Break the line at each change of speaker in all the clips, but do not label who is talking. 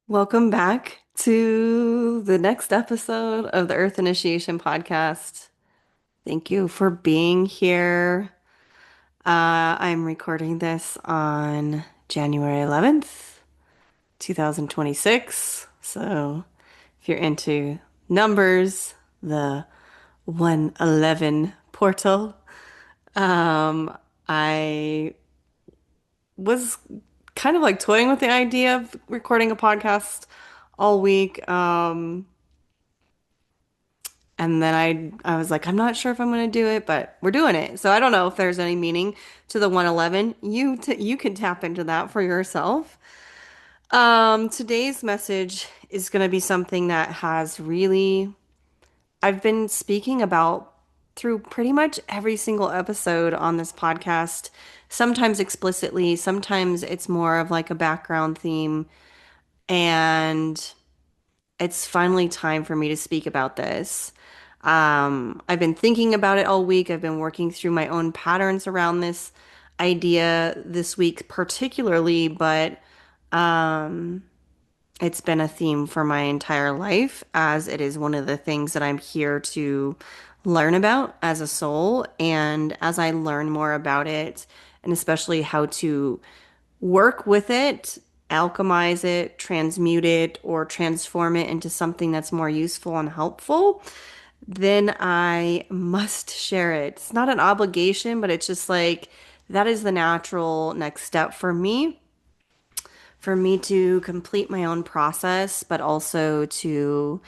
Welcome back to the next episode of the Earth Initiation Podcast. Thank you for being here. I'm recording this on January 11th, 2026. So if you're into numbers, the 111 portal, I was kind of like toying with the idea of recording a podcast all week. And then I was like, I'm not sure if I'm going to do it, but we're doing it. So I don't know if there's any meaning to the 111. You can tap into that for yourself. Today's message is going to be something that has really I've been speaking about through pretty much every single episode on this podcast, sometimes explicitly, sometimes it's more of like a background theme, and it's finally time for me to speak about this. I've been thinking about it all week. I've been working through my own patterns around this idea this week, particularly, but it's been a theme for my entire life, as it is one of the things that I'm here to learn about as a soul. And as I learn more about it, and especially how to work with it, alchemize it, transmute it, or transform it into something that's more useful and helpful, then I must share it. It's not an obligation, but it's just like that is the natural next step for me to complete my own process, but also to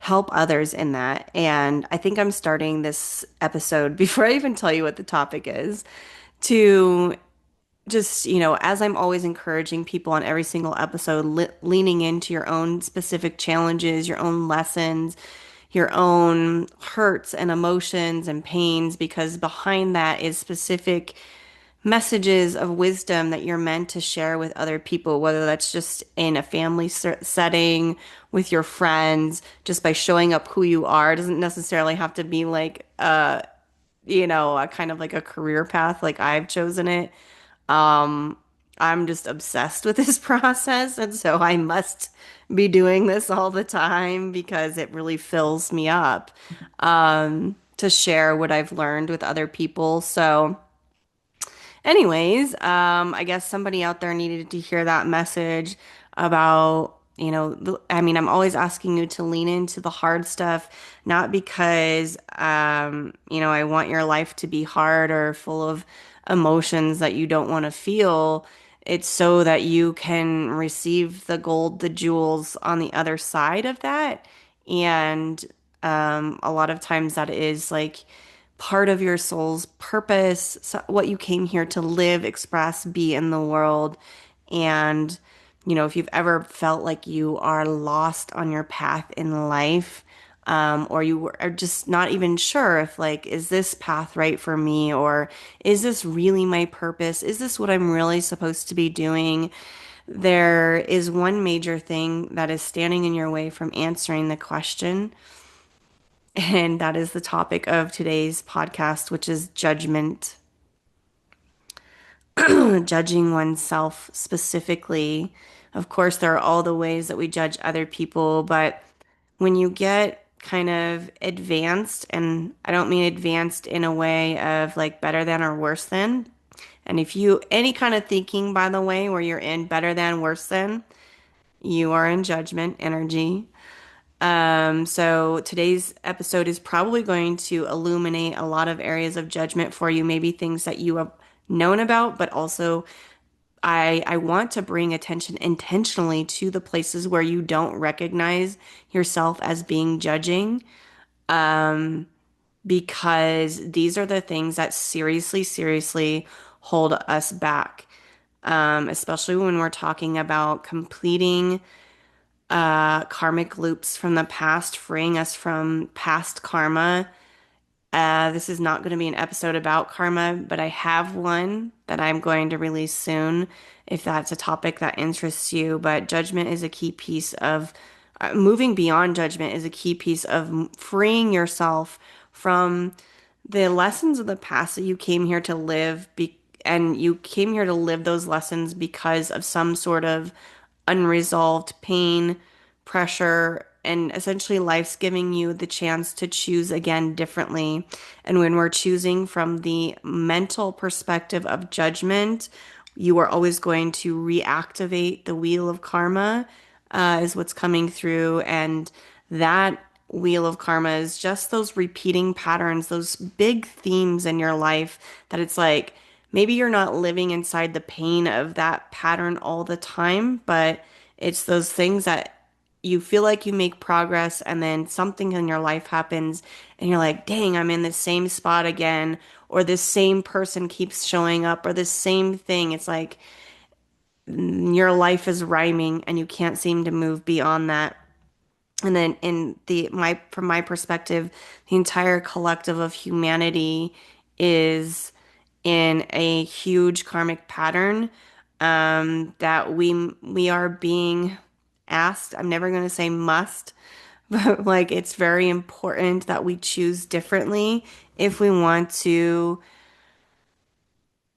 help others in that. And I think I'm starting this episode before I even tell you what the topic is to just, as I'm always encouraging people on every single episode, leaning into your own specific challenges, your own lessons, your own hurts and emotions and pains, because behind that is specific messages of wisdom that you're meant to share with other people, whether that's just in a family setting, with your friends, just by showing up who you are. It doesn't necessarily have to be like a kind of like a career path like I've chosen it. I'm just obsessed with this process, and so I must be doing this all the time because it really fills me up to share what I've learned with other people. So, anyways, I guess somebody out there needed to hear that message about, I mean, I'm always asking you to lean into the hard stuff, not because, I want your life to be hard or full of emotions that you don't want to feel. It's so that you can receive the gold, the jewels on the other side of that. And a lot of times that is like part of your soul's purpose, so what you came here to live, express, be in the world. And, if you've ever felt like you are lost on your path in life, or you are just not even sure if, like, is this path right for me? Or is this really my purpose? Is this what I'm really supposed to be doing? There is one major thing that is standing in your way from answering the question. And that is the topic of today's podcast, which is judgment, judging oneself specifically. Of course, there are all the ways that we judge other people, but when you get kind of advanced, and I don't mean advanced in a way of like better than or worse than. And if you, any kind of thinking, by the way, where you're in better than, worse than, you are in judgment energy. So today's episode is probably going to illuminate a lot of areas of judgment for you, maybe things that you have known about, but also I want to bring attention intentionally to the places where you don't recognize yourself as being judging, because these are the things that seriously, seriously hold us back. Especially when we're talking about completing karmic loops from the past, freeing us from past karma. This is not going to be an episode about karma, but I have one that I'm going to release soon if that's a topic that interests you. But judgment is a key piece of moving beyond judgment, is a key piece of freeing yourself from the lessons of the past that you came here to live. And you came here to live those lessons because of some sort of unresolved pain, pressure, and essentially life's giving you the chance to choose again differently. And when we're choosing from the mental perspective of judgment, you are always going to reactivate the wheel of karma, is what's coming through. And that wheel of karma is just those repeating patterns, those big themes in your life that it's like, maybe you're not living inside the pain of that pattern all the time, but it's those things that you feel like you make progress and then something in your life happens and you're like, dang, I'm in the same spot again, or this same person keeps showing up, or this same thing. It's like your life is rhyming and you can't seem to move beyond that. And then in the my from my perspective, the entire collective of humanity is in a huge karmic pattern that we are being asked. I'm never going to say must, but like it's very important that we choose differently if we want to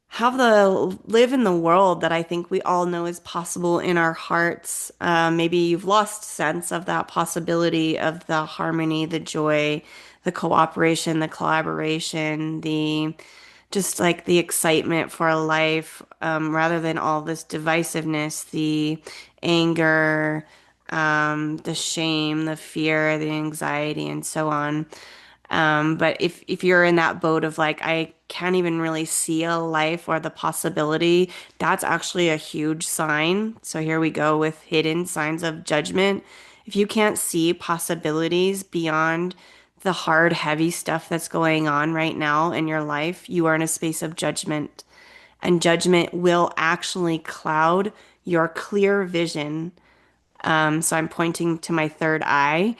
have the live in the world that I think we all know is possible in our hearts. Maybe you've lost sense of that possibility of the harmony, the joy, the cooperation, the collaboration, the just like the excitement for life, rather than all this divisiveness, the anger, the shame, the fear, the anxiety, and so on. But if you're in that boat of like, I can't even really see a life or the possibility, that's actually a huge sign. So here we go with hidden signs of judgment. If you can't see possibilities beyond the hard, heavy stuff that's going on right now in your life, you are in a space of judgment. And judgment will actually cloud your clear vision. So I'm pointing to my third eye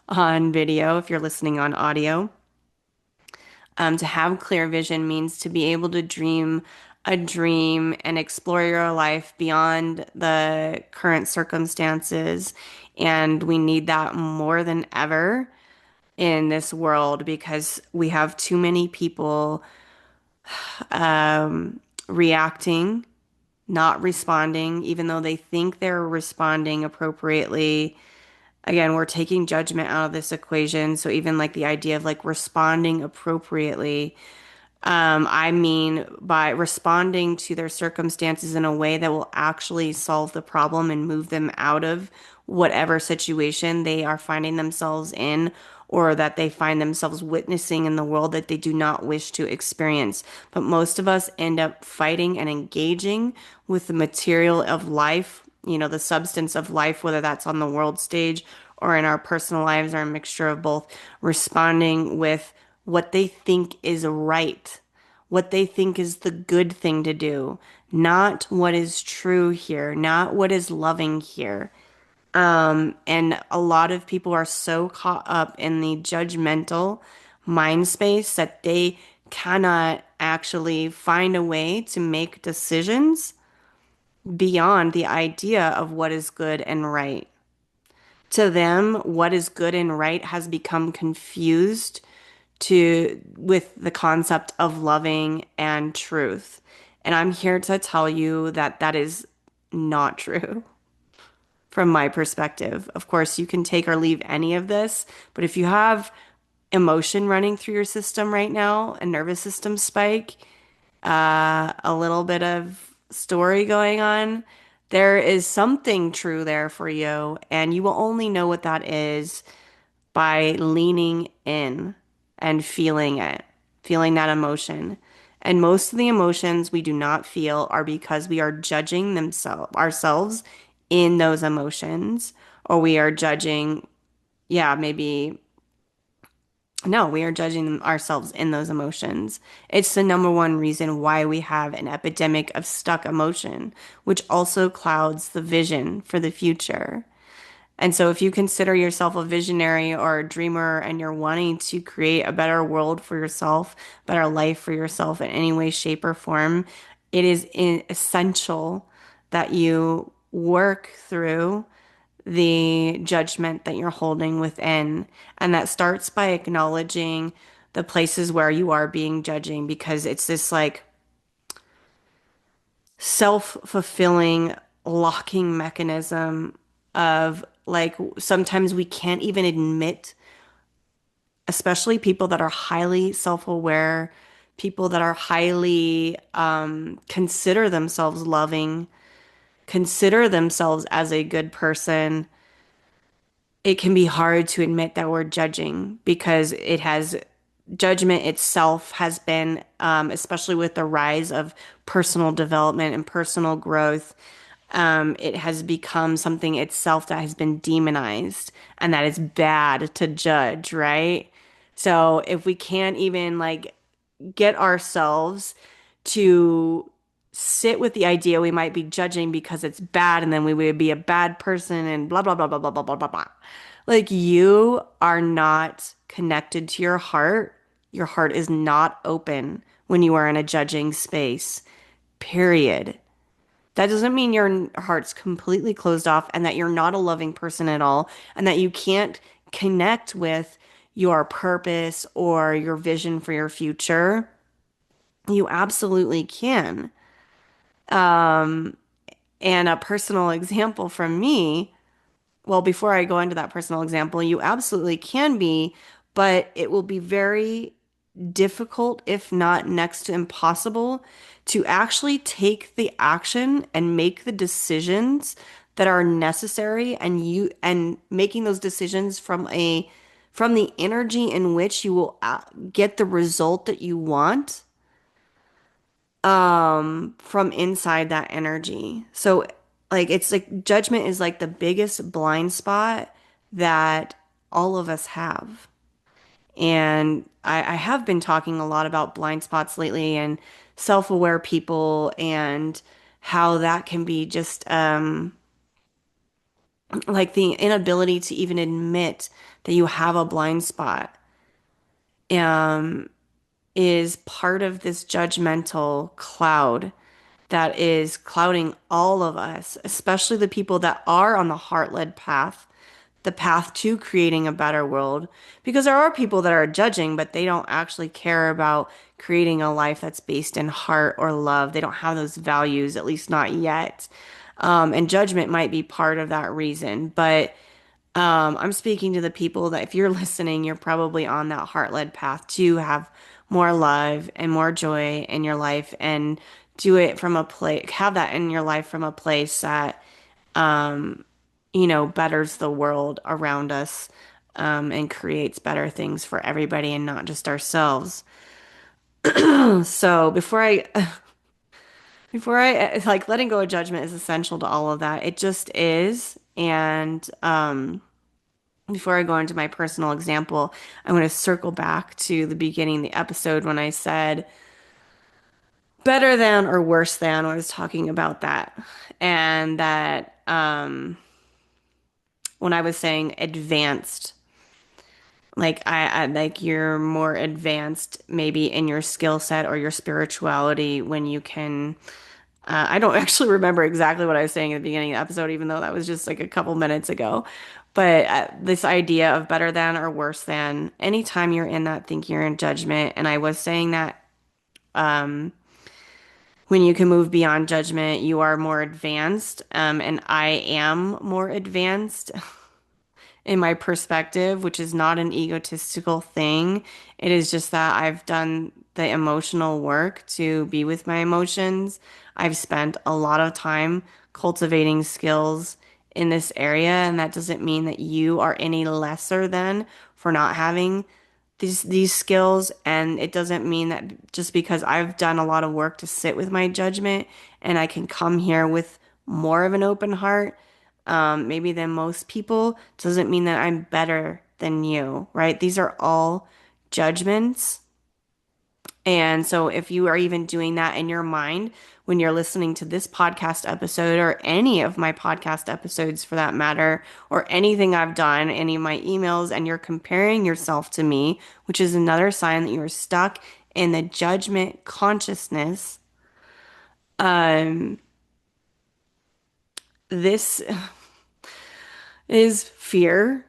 on video if you're listening on audio. To have clear vision means to be able to dream a dream and explore your life beyond the current circumstances. And we need that more than ever in this world because we have too many people reacting, not responding, even though they think they're responding appropriately. Again, we're taking judgment out of this equation. So even like the idea of like responding appropriately, I mean by responding to their circumstances in a way that will actually solve the problem and move them out of whatever situation they are finding themselves in or that they find themselves witnessing in the world that they do not wish to experience. But most of us end up fighting and engaging with the material of life, the substance of life, whether that's on the world stage or in our personal lives or a mixture of both, responding with what they think is right, what they think is the good thing to do, not what is true here, not what is loving here. And a lot of people are so caught up in the judgmental mind space that they cannot actually find a way to make decisions beyond the idea of what is good and right. To them, what is good and right has become confused to with the concept of loving and truth. And I'm here to tell you that that is not true from my perspective. Of course, you can take or leave any of this, but if you have emotion running through your system right now, a nervous system spike, a little bit of story going on, there is something true there for you, and you will only know what that is by leaning in and feeling it, feeling that emotion. And most of the emotions we do not feel are because we are judging ourselves in those emotions, or we are judging, yeah, maybe, no, we are judging ourselves in those emotions. It's the number one reason why we have an epidemic of stuck emotion, which also clouds the vision for the future. And so, if you consider yourself a visionary or a dreamer and you're wanting to create a better world for yourself, better life for yourself in any way, shape, or form, it is essential that you work through the judgment that you're holding within. And that starts by acknowledging the places where you are being judging because it's this like self-fulfilling locking mechanism of like sometimes we can't even admit, especially people that are highly self-aware, people that are highly consider themselves loving, consider themselves as a good person. It can be hard to admit that we're judging because it has judgment itself has been, especially with the rise of personal development and personal growth, it has become something itself that has been demonized and that it's bad to judge, right? So if we can't even like get ourselves to sit with the idea we might be judging because it's bad and then we would be a bad person and blah, blah, blah, blah, blah, blah, blah, blah, blah. Like you are not connected to your heart. Your heart is not open when you are in a judging space, period. That doesn't mean your heart's completely closed off and that you're not a loving person at all and that you can't connect with your purpose or your vision for your future. You absolutely can. And a personal example from me, well, before I go into that personal example, you absolutely can be, but it will be very difficult, if not next to impossible, to actually take the action and make the decisions that are necessary and making those decisions from the energy in which you will get the result that you want from inside that energy. So like it's like judgment is like the biggest blind spot that all of us have. And I have been talking a lot about blind spots lately and self-aware people and how that can be just like the inability to even admit that you have a blind spot um is part of this judgmental cloud that is clouding all of us, especially the people that are on the heart-led path, the path to creating a better world. Because there are people that are judging, but they don't actually care about creating a life that's based in heart or love. They don't have those values, at least not yet. And judgment might be part of that reason. But I'm speaking to the people that if you're listening, you're probably on that heart-led path to have more love and more joy in your life and do it from a place, have that in your life from a place that, betters the world around us, and creates better things for everybody and not just ourselves. So before I like letting go of judgment is essential to all of that. It just is. And, before I go into my personal example, I'm going to circle back to the beginning of the episode when I said better than or worse than. I was talking about that. And that when I was saying advanced, like I like you're more advanced maybe in your skill set or your spirituality when you can I don't actually remember exactly what I was saying at the beginning of the episode, even though that was just like a couple minutes ago. But this idea of better than or worse than, anytime you're in that thinking you're in judgment, and I was saying that when you can move beyond judgment, you are more advanced. And I am more advanced in my perspective, which is not an egotistical thing. It is just that I've done the emotional work to be with my emotions. I've spent a lot of time cultivating skills in this area, and that doesn't mean that you are any lesser than for not having these skills. And it doesn't mean that just because I've done a lot of work to sit with my judgment and I can come here with more of an open heart, maybe than most people, doesn't mean that I'm better than you, right? These are all judgments. And so if you are even doing that in your mind when you're listening to this podcast episode or any of my podcast episodes for that matter, or anything I've done, any of my emails, and you're comparing yourself to me, which is another sign that you're stuck in the judgment consciousness, um, this is fear.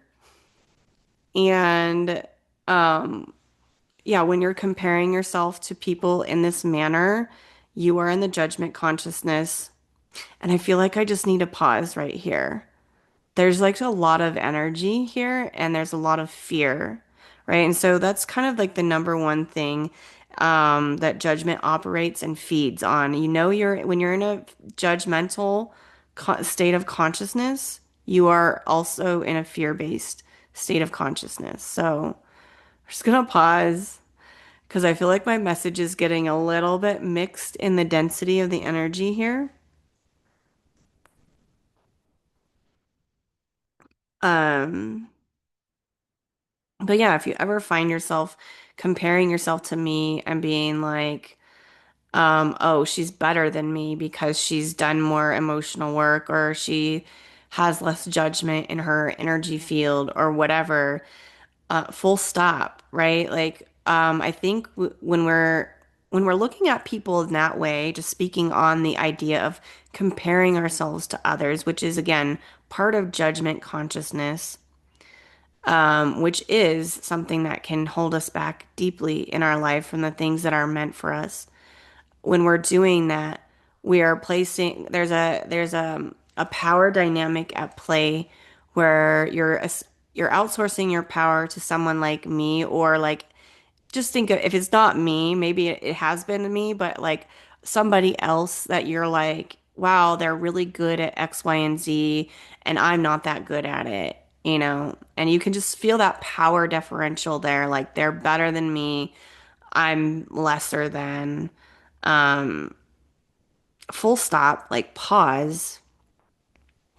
And yeah, when you're comparing yourself to people in this manner, you are in the judgment consciousness. And I feel like I just need to pause right here. There's like a lot of energy here and there's a lot of fear, right? And so that's kind of like the number one thing that judgment operates and feeds on. You know, when you're in a judgmental state of consciousness, you are also in a fear-based state of consciousness. So I'm just gonna pause because I feel like my message is getting a little bit mixed in the density of the energy here. Um, But yeah, if you ever find yourself comparing yourself to me and being like, oh, she's better than me because she's done more emotional work or she has less judgment in her energy field or whatever, full stop, right? Like, I think w when we're looking at people in that way, just speaking on the idea of comparing ourselves to others, which is again part of judgment consciousness, which is something that can hold us back deeply in our life from the things that are meant for us. When we're doing that, we are placing there's a power dynamic at play where you're outsourcing your power to someone like me or like just think of if it's not me, maybe it has been me, but like somebody else that you're like, wow, they're really good at X, Y, and Z, and I'm not that good at it, you know? And you can just feel that power differential there, like they're better than me, I'm lesser than. Um, Full stop, like pause.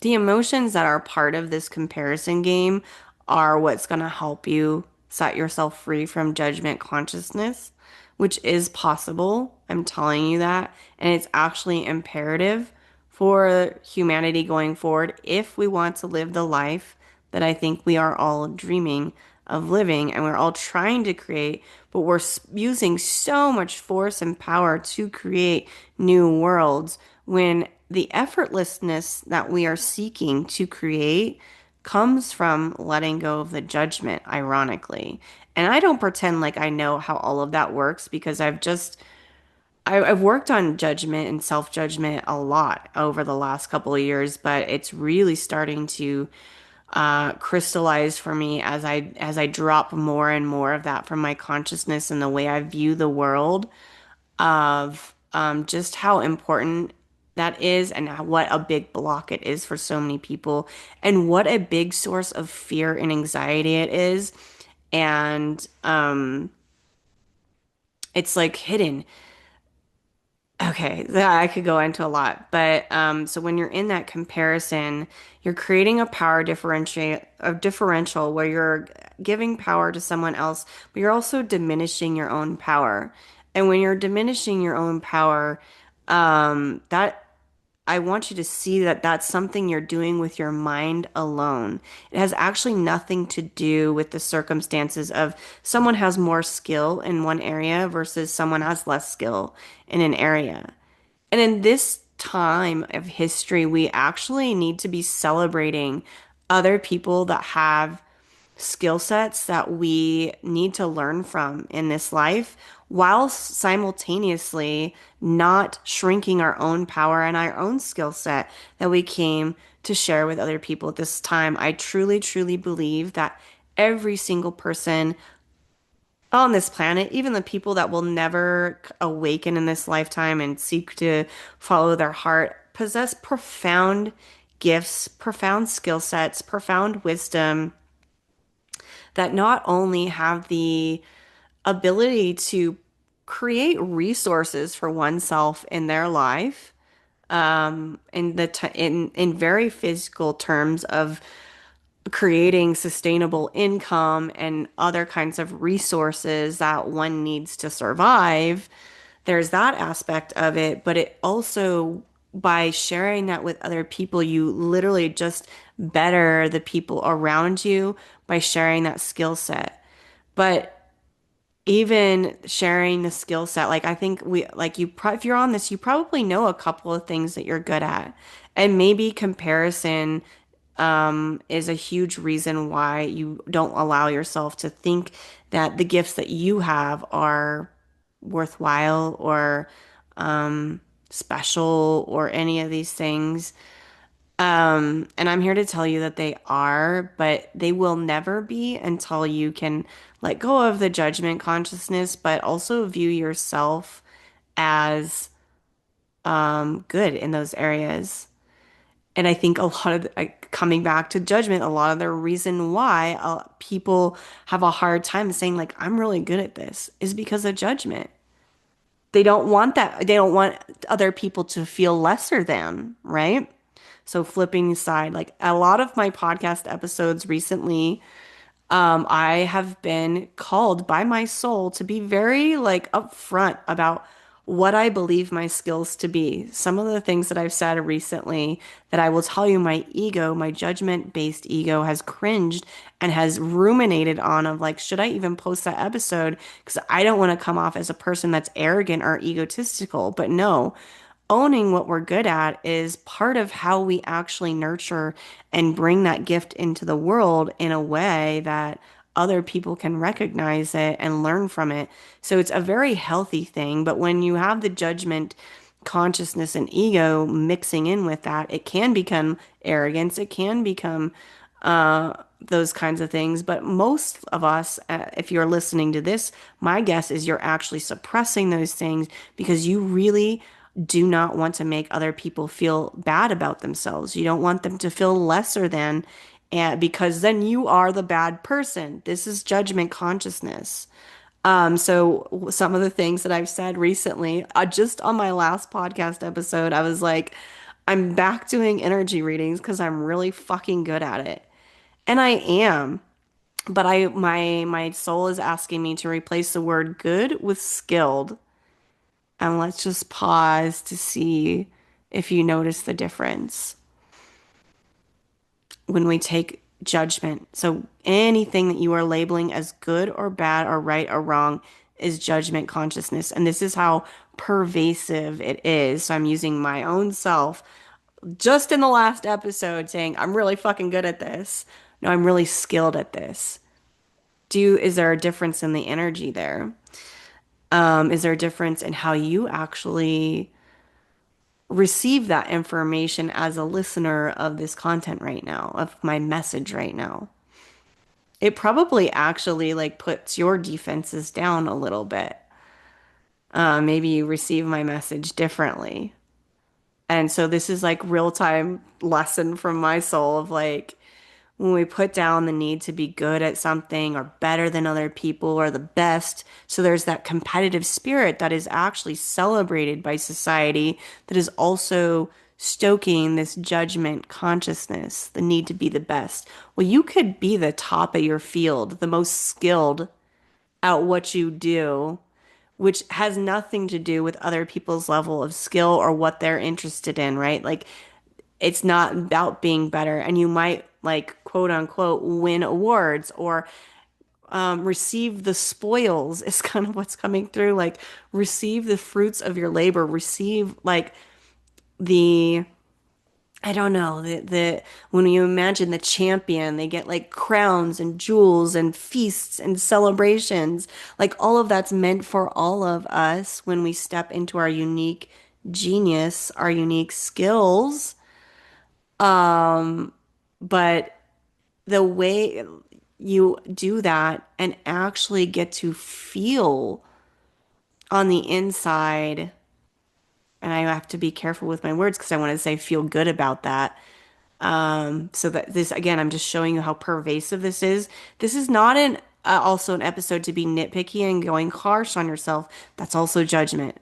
The emotions that are part of this comparison game are what's going to help you set yourself free from judgment consciousness, which is possible. I'm telling you that. And it's actually imperative for humanity going forward if we want to live the life that I think we are all dreaming of living and we're all trying to create, but we're using so much force and power to create new worlds when the effortlessness that we are seeking to create comes from letting go of the judgment, ironically. And I don't pretend like I know how all of that works because I've worked on judgment and self-judgment a lot over the last couple of years, but it's really starting to crystallize for me as I drop more and more of that from my consciousness and the way I view the world of just how important that is and what a big block it is for so many people and what a big source of fear and anxiety it is. And it's like hidden. Okay, that I could go into a lot, but so when you're in that comparison, you're creating a differential where you're giving power to someone else, but you're also diminishing your own power. And when you're diminishing your own power, that I want you to see that that's something you're doing with your mind alone. It has actually nothing to do with the circumstances of someone has more skill in one area versus someone has less skill in an area. And in this time of history, we actually need to be celebrating other people that have skill sets that we need to learn from in this life while simultaneously not shrinking our own power and our own skill set that we came to share with other people at this time. I truly, truly believe that every single person on this planet, even the people that will never awaken in this lifetime and seek to follow their heart, possess profound gifts, profound skill sets, profound wisdom that not only have the ability to create resources for oneself in their life, in very physical terms of creating sustainable income and other kinds of resources that one needs to survive. There's that aspect of it, but it also by sharing that with other people, you literally just better the people around you by sharing that skill set. But even sharing the skill set, like I think if you're on this, you probably know a couple of things that you're good at. And maybe comparison is a huge reason why you don't allow yourself to think that the gifts that you have are worthwhile or special or any of these things. And I'm here to tell you that they are, but they will never be until you can let go of the judgment consciousness, but also view yourself as good in those areas. And I think a lot of coming back to judgment, a lot of the reason why people have a hard time saying like I'm really good at this is because of judgment. They don't want that. They don't want other people to feel lesser than, right? So flipping side, like a lot of my podcast episodes recently, I have been called by my soul to be very like upfront about what I believe my skills to be. Some of the things that I've said recently that I will tell you my ego, my judgment-based ego has cringed and has ruminated on of like, should I even post that episode? Because I don't want to come off as a person that's arrogant or egotistical. But no, owning what we're good at is part of how we actually nurture and bring that gift into the world in a way that other people can recognize it and learn from it. So it's a very healthy thing. But when you have the judgment, consciousness, and ego mixing in with that, it can become arrogance. It can become those kinds of things. But most of us, if you're listening to this, my guess is you're actually suppressing those things because you really do not want to make other people feel bad about themselves. You don't want them to feel lesser than, and because then you are the bad person. This is judgment consciousness. So some of the things that I've said recently, just on my last podcast episode, I was like, I'm back doing energy readings because I'm really fucking good at it. And I am, but my soul is asking me to replace the word good with skilled. And let's just pause to see if you notice the difference when we take judgment. So anything that you are labeling as good or bad or right or wrong is judgment consciousness. And this is how pervasive it is. So I'm using my own self just in the last episode saying, I'm really fucking good at this. No, I'm really skilled at this. Is there a difference in the energy there? Is there a difference in how you actually receive that information as a listener of this content right now, of my message right now? It probably actually like puts your defenses down a little bit. Maybe you receive my message differently. And so this is like real time lesson from my soul of like when we put down the need to be good at something or better than other people or the best. So there's that competitive spirit that is actually celebrated by society that is also stoking this judgment consciousness, the need to be the best. Well, you could be the top of your field, the most skilled at what you do, which has nothing to do with other people's level of skill or what they're interested in, right? Like it's not about being better. And you might like quote unquote win awards or receive the spoils is kind of what's coming through. Like receive the fruits of your labor, receive like the I don't know, the when you imagine the champion, they get like crowns and jewels and feasts and celebrations. Like all of that's meant for all of us when we step into our unique genius, our unique skills. But the way you do that and actually get to feel on the inside, and I have to be careful with my words because I want to say feel good about that. So that this again, I'm just showing you how pervasive this is. This is not an also an episode to be nitpicky and going harsh on yourself. That's also judgment.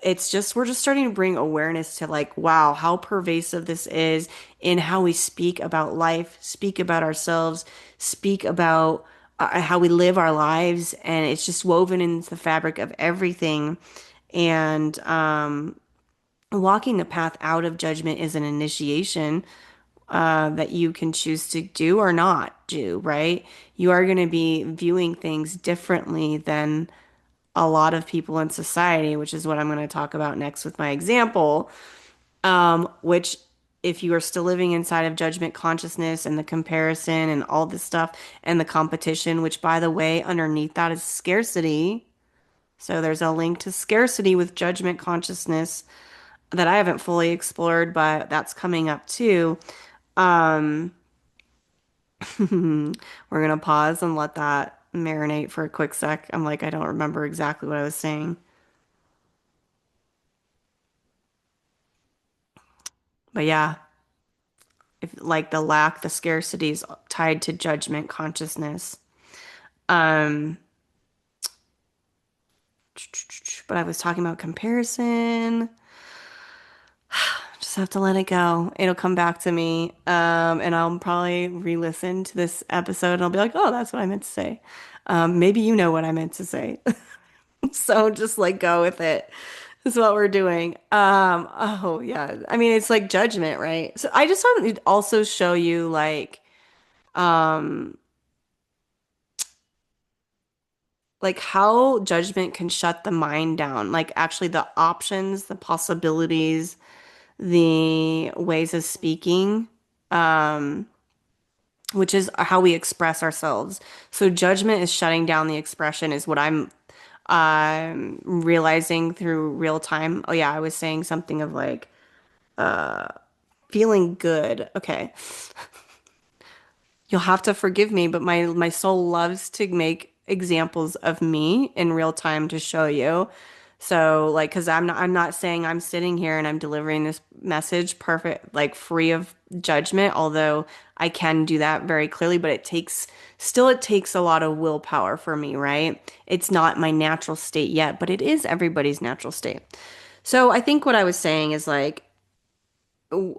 It's just we're just starting to bring awareness to like, wow, how pervasive this is in how we speak about life, speak about ourselves, speak about how we live our lives, and it's just woven into the fabric of everything. And walking the path out of judgment is an initiation that you can choose to do or not do, right? You are going to be viewing things differently than a lot of people in society, which is what I'm going to talk about next with my example, which if you are still living inside of judgment consciousness and the comparison and all this stuff and the competition, which by the way, underneath that is scarcity. So there's a link to scarcity with judgment consciousness that I haven't fully explored, but that's coming up too. Um, we're gonna pause and let that marinate for a quick sec. I'm like, I don't remember exactly what I was saying. But yeah, if like the scarcity is tied to judgment consciousness. Um, but I was talking about comparison. Just have to let it go. It'll come back to me. And I'll probably re-listen to this episode and I'll be like, oh, that's what I meant to say. Maybe you know what I meant to say. So just like go with it. That's what we're doing. Oh yeah. I mean, it's like judgment, right? So I just want to also show you um, like how judgment can shut the mind down. Like actually the options, the possibilities, the ways of speaking, um, which is how we express ourselves. So judgment is shutting down the expression is what I'm realizing through real time. Oh yeah, I was saying something of like feeling good. Okay. You'll have to forgive me, but my soul loves to make examples of me in real time to show you. So like, because I'm not saying I'm sitting here and I'm delivering this message perfect, like free of judgment, although I can do that very clearly, but it takes a lot of willpower for me, right? It's not my natural state yet, but it is everybody's natural state. So I think what I was saying is like,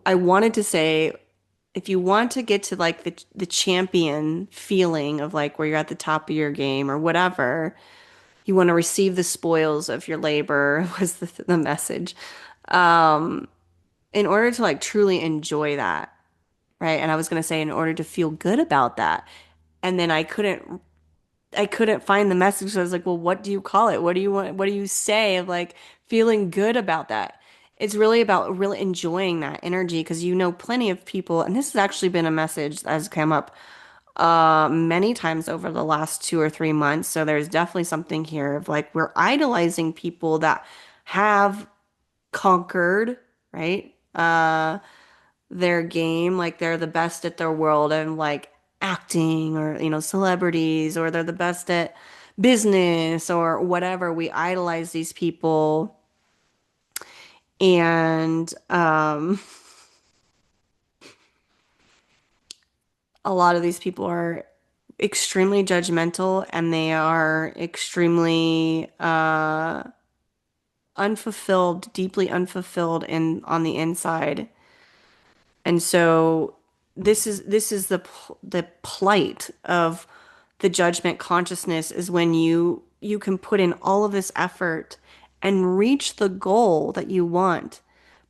I wanted to say if you want to get to like the champion feeling of like where you're at the top of your game or whatever, you want to receive the spoils of your labor was the message. In order to like truly enjoy that, right? And I was going to say in order to feel good about that. And then I couldn't find the message. So I was like, well, what do you call it? What do you want? What do you say of like feeling good about that? It's really about really enjoying that energy because you know plenty of people, and this has actually been a message that has come up many times over the last 2 or 3 months. So there's definitely something here of like we're idolizing people that have conquered, right? Their game, like they're the best at their world and like acting or, celebrities, or they're the best at business or whatever. We idolize these people and a lot of these people are extremely judgmental and they are extremely unfulfilled, deeply unfulfilled in on the inside. And so this is the plight of the judgment consciousness is when you can put in all of this effort and reach the goal that you want,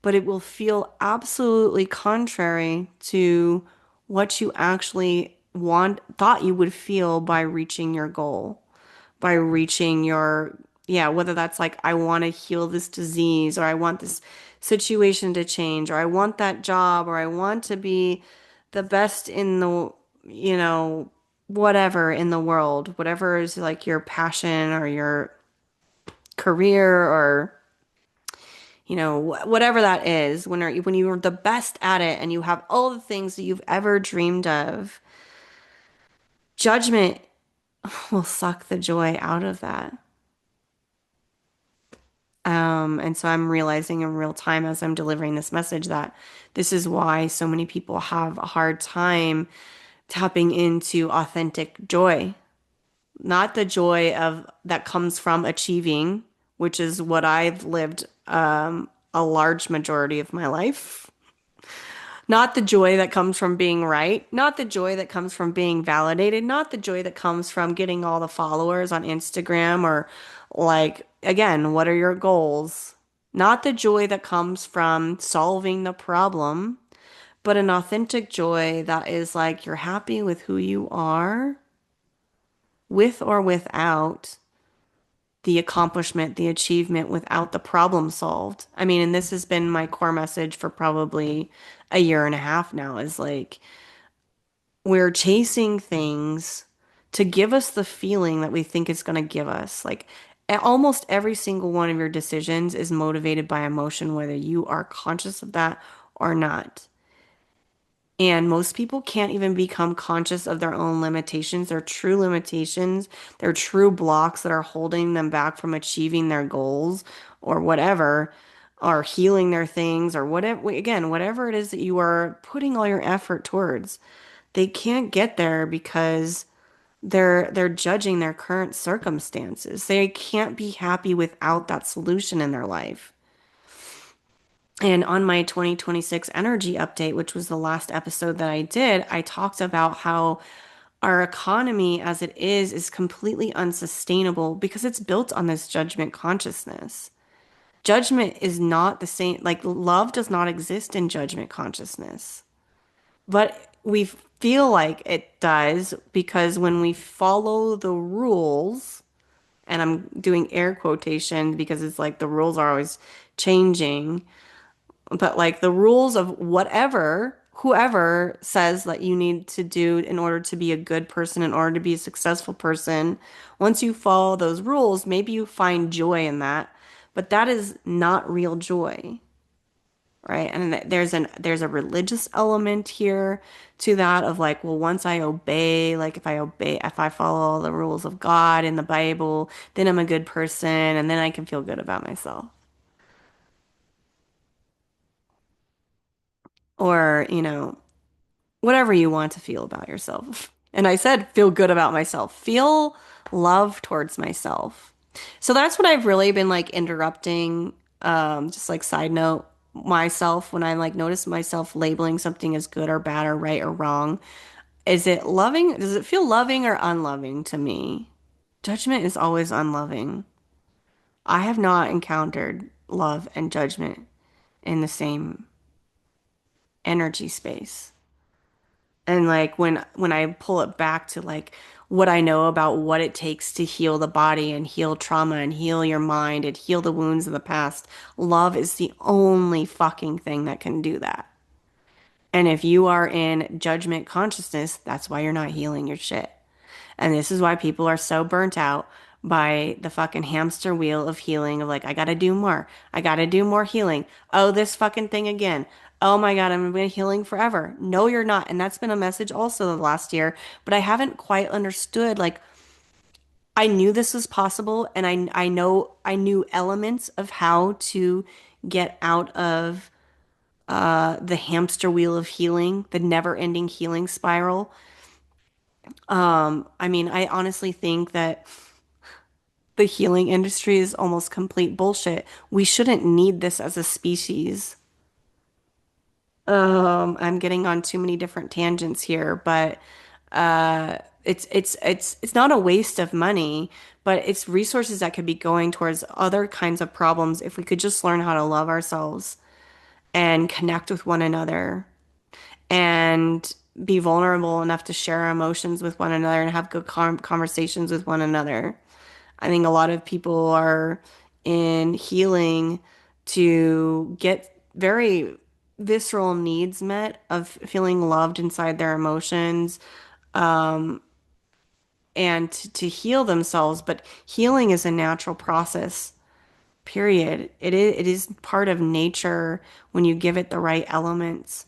but it will feel absolutely contrary to what you actually thought you would feel by reaching your goal, by reaching your, yeah, whether that's like, I want to heal this disease, or I want this situation to change, or I want that job, or I want to be the best in the, you know, whatever in the world, whatever is like your passion or your career or, whatever that is, when you're the best at it and you have all the things that you've ever dreamed of, judgment will suck the joy out of that. And so I'm realizing in real time as I'm delivering this message that this is why so many people have a hard time tapping into authentic joy. Not the joy of that comes from achieving, which is what I've lived a large majority of my life. Not the joy that comes from being right, not the joy that comes from being validated, not the joy that comes from getting all the followers on Instagram or like, again, what are your goals? Not the joy that comes from solving the problem, but an authentic joy that is like you're happy with who you are, with or without the accomplishment, the achievement, without the problem solved. I mean, and this has been my core message for probably a year and a half now is like we're chasing things to give us the feeling that we think it's going to give us. Like Almost every single one of your decisions is motivated by emotion, whether you are conscious of that or not. And most people can't even become conscious of their own limitations, their true blocks that are holding them back from achieving their goals or whatever, or healing their things or whatever, again, whatever it is that you are putting all your effort towards. They can't get there because they're judging their current circumstances. They can't be happy without that solution in their life. And on my 2026 energy update, which was the last episode that I did, I talked about how our economy as it is completely unsustainable because it's built on this judgment consciousness. Judgment is not the same, like love does not exist in judgment consciousness. But we feel like it does because when we follow the rules, and I'm doing air quotation because it's like the rules are always changing, but like the rules of whatever, whoever says that you need to do in order to be a good person, in order to be a successful person, once you follow those rules, maybe you find joy in that, but that is not real joy, right? And there's a religious element here to that of like, well, once I obey, like if I follow the rules of God in the Bible, then I'm a good person and then I can feel good about myself. Or, whatever you want to feel about yourself. And I said, feel good about myself, feel love towards myself. So that's what I've really been like interrupting, just like side note, myself when I like notice myself labeling something as good or bad or right or wrong. Is it loving? Does it feel loving or unloving to me? Judgment is always unloving. I have not encountered love and judgment in the same energy space. And like when I pull it back to like what I know about what it takes to heal the body and heal trauma and heal your mind and heal the wounds of the past, love is the only fucking thing that can do that. And if you are in judgment consciousness, that's why you're not healing your shit. And this is why people are so burnt out by the fucking hamster wheel of healing of like, I gotta do more. I gotta do more healing. Oh, this fucking thing again. Oh my God, I'm been healing forever. No, you're not. And that's been a message also the last year, but I haven't quite understood. Like, I knew this was possible and I knew elements of how to get out of the hamster wheel of healing, the never-ending healing spiral. I mean, I honestly think that the healing industry is almost complete bullshit. We shouldn't need this as a species. I'm getting on too many different tangents here, but it's not a waste of money, but it's resources that could be going towards other kinds of problems if we could just learn how to love ourselves and connect with one another and be vulnerable enough to share our emotions with one another and have good conversations with one another. I think a lot of people are in healing to get very visceral needs met of feeling loved inside their emotions, and to heal themselves. But healing is a natural process, period. It is part of nature when you give it the right elements.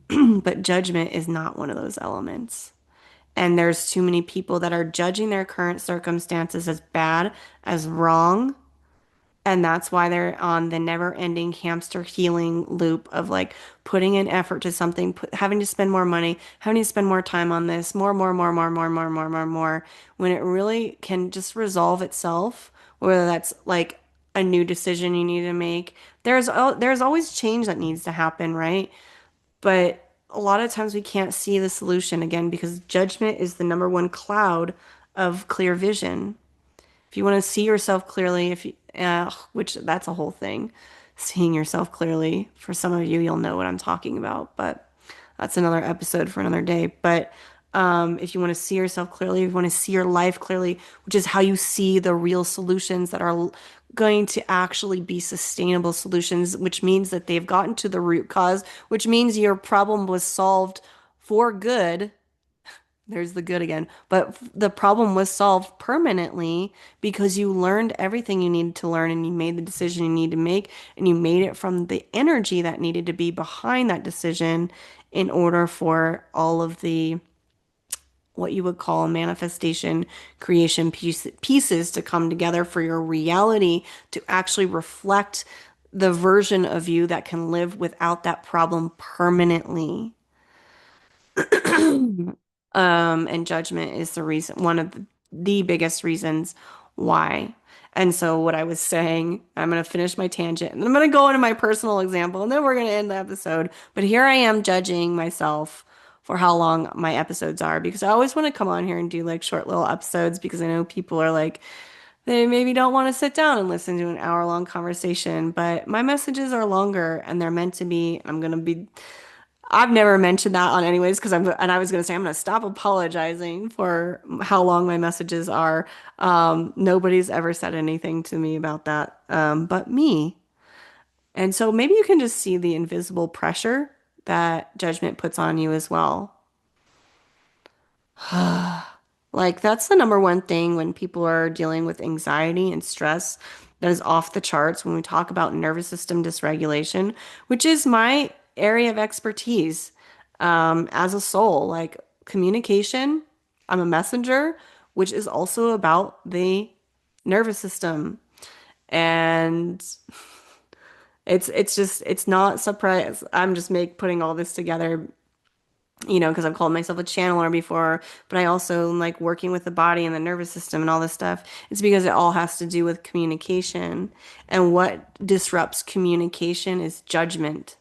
But judgment is not one of those elements. And there's too many people that are judging their current circumstances as bad, as wrong, and that's why they're on the never-ending hamster healing loop of like putting in effort to something, having to spend more money, having to spend more time on this, more, when it really can just resolve itself, whether that's like a new decision you need to make. There's always change that needs to happen, right? But a lot of times we can't see the solution again because judgment is the number one cloud of clear vision. If you want to see yourself clearly, if you, which that's a whole thing, seeing yourself clearly. For some of you, you'll know what I'm talking about, but that's another episode for another day. But if you want to see yourself clearly, if you want to see your life clearly, which is how you see the real solutions that are going to actually be sustainable solutions, which means that they've gotten to the root cause, which means your problem was solved for good There's the good again. But the problem was solved permanently because you learned everything you needed to learn and you made the decision you need to make and you made it from the energy that needed to be behind that decision in order for all of the what you would call manifestation pieces to come together for your reality to actually reflect the version of you that can live without that problem permanently. And judgment is the reason, one of the biggest reasons why. And so, what I was saying, I'm going to finish my tangent and then I'm going to go into my personal example and then we're going to end the episode. But here I am judging myself for how long my episodes are because I always want to come on here and do like short little episodes because I know people are like, they maybe don't want to sit down and listen to an hour-long conversation, but my messages are longer and they're meant to be. I'm going to be I've never mentioned that on anyways because I was gonna say I'm gonna stop apologizing for how long my messages are. Nobody's ever said anything to me about that, but me. And so maybe you can just see the invisible pressure that judgment puts on you as well. Like that's the number one thing when people are dealing with anxiety and stress that is off the charts when we talk about nervous system dysregulation, which is my area of expertise as a soul. Like communication, I'm a messenger, which is also about the nervous system. And it's not surprise. I'm just putting all this together because I've called myself a channeler before, but I also like working with the body and the nervous system and all this stuff. It's because it all has to do with communication. And what disrupts communication is judgment.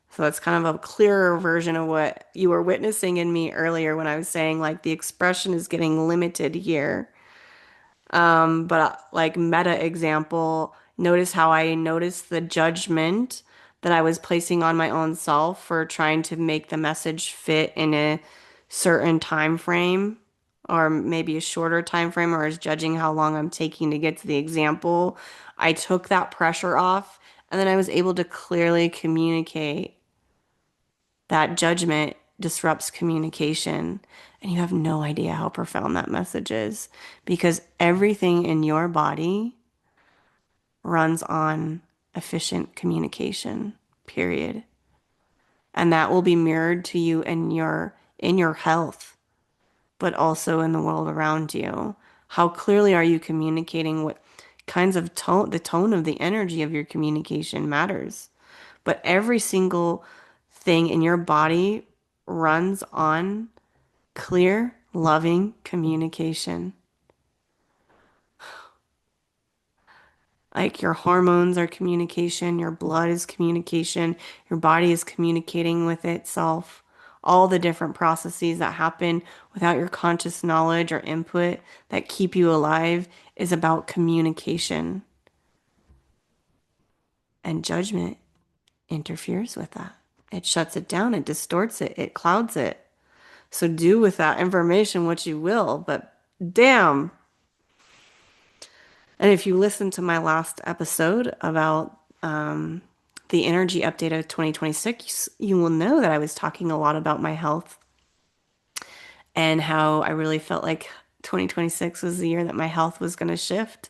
So that's kind of a clearer version of what you were witnessing in me earlier when I was saying like the expression is getting limited here. But like meta example, notice how I noticed the judgment that I was placing on my own self for trying to make the message fit in a certain time frame or maybe a shorter time frame or is judging how long I'm taking to get to the example. I took that pressure off and then I was able to clearly communicate that judgment disrupts communication. And you have no idea how profound that message is because everything in your body runs on efficient communication, period. And that will be mirrored to you in your health, but also in the world around you. How clearly are you communicating what kinds of tone, the tone of the energy of your communication matters. But every single thing in your body runs on clear, loving communication. Like your hormones are communication, your blood is communication, your body is communicating with itself. All the different processes that happen without your conscious knowledge or input that keep you alive is about communication. And judgment interferes with that. It shuts it down, it distorts it, it clouds it. So do with that information what you will, but damn. And if you listen to my last episode about the energy update of 2026, you will know that I was talking a lot about my health and how I really felt like 2026 was the year that my health was going to shift.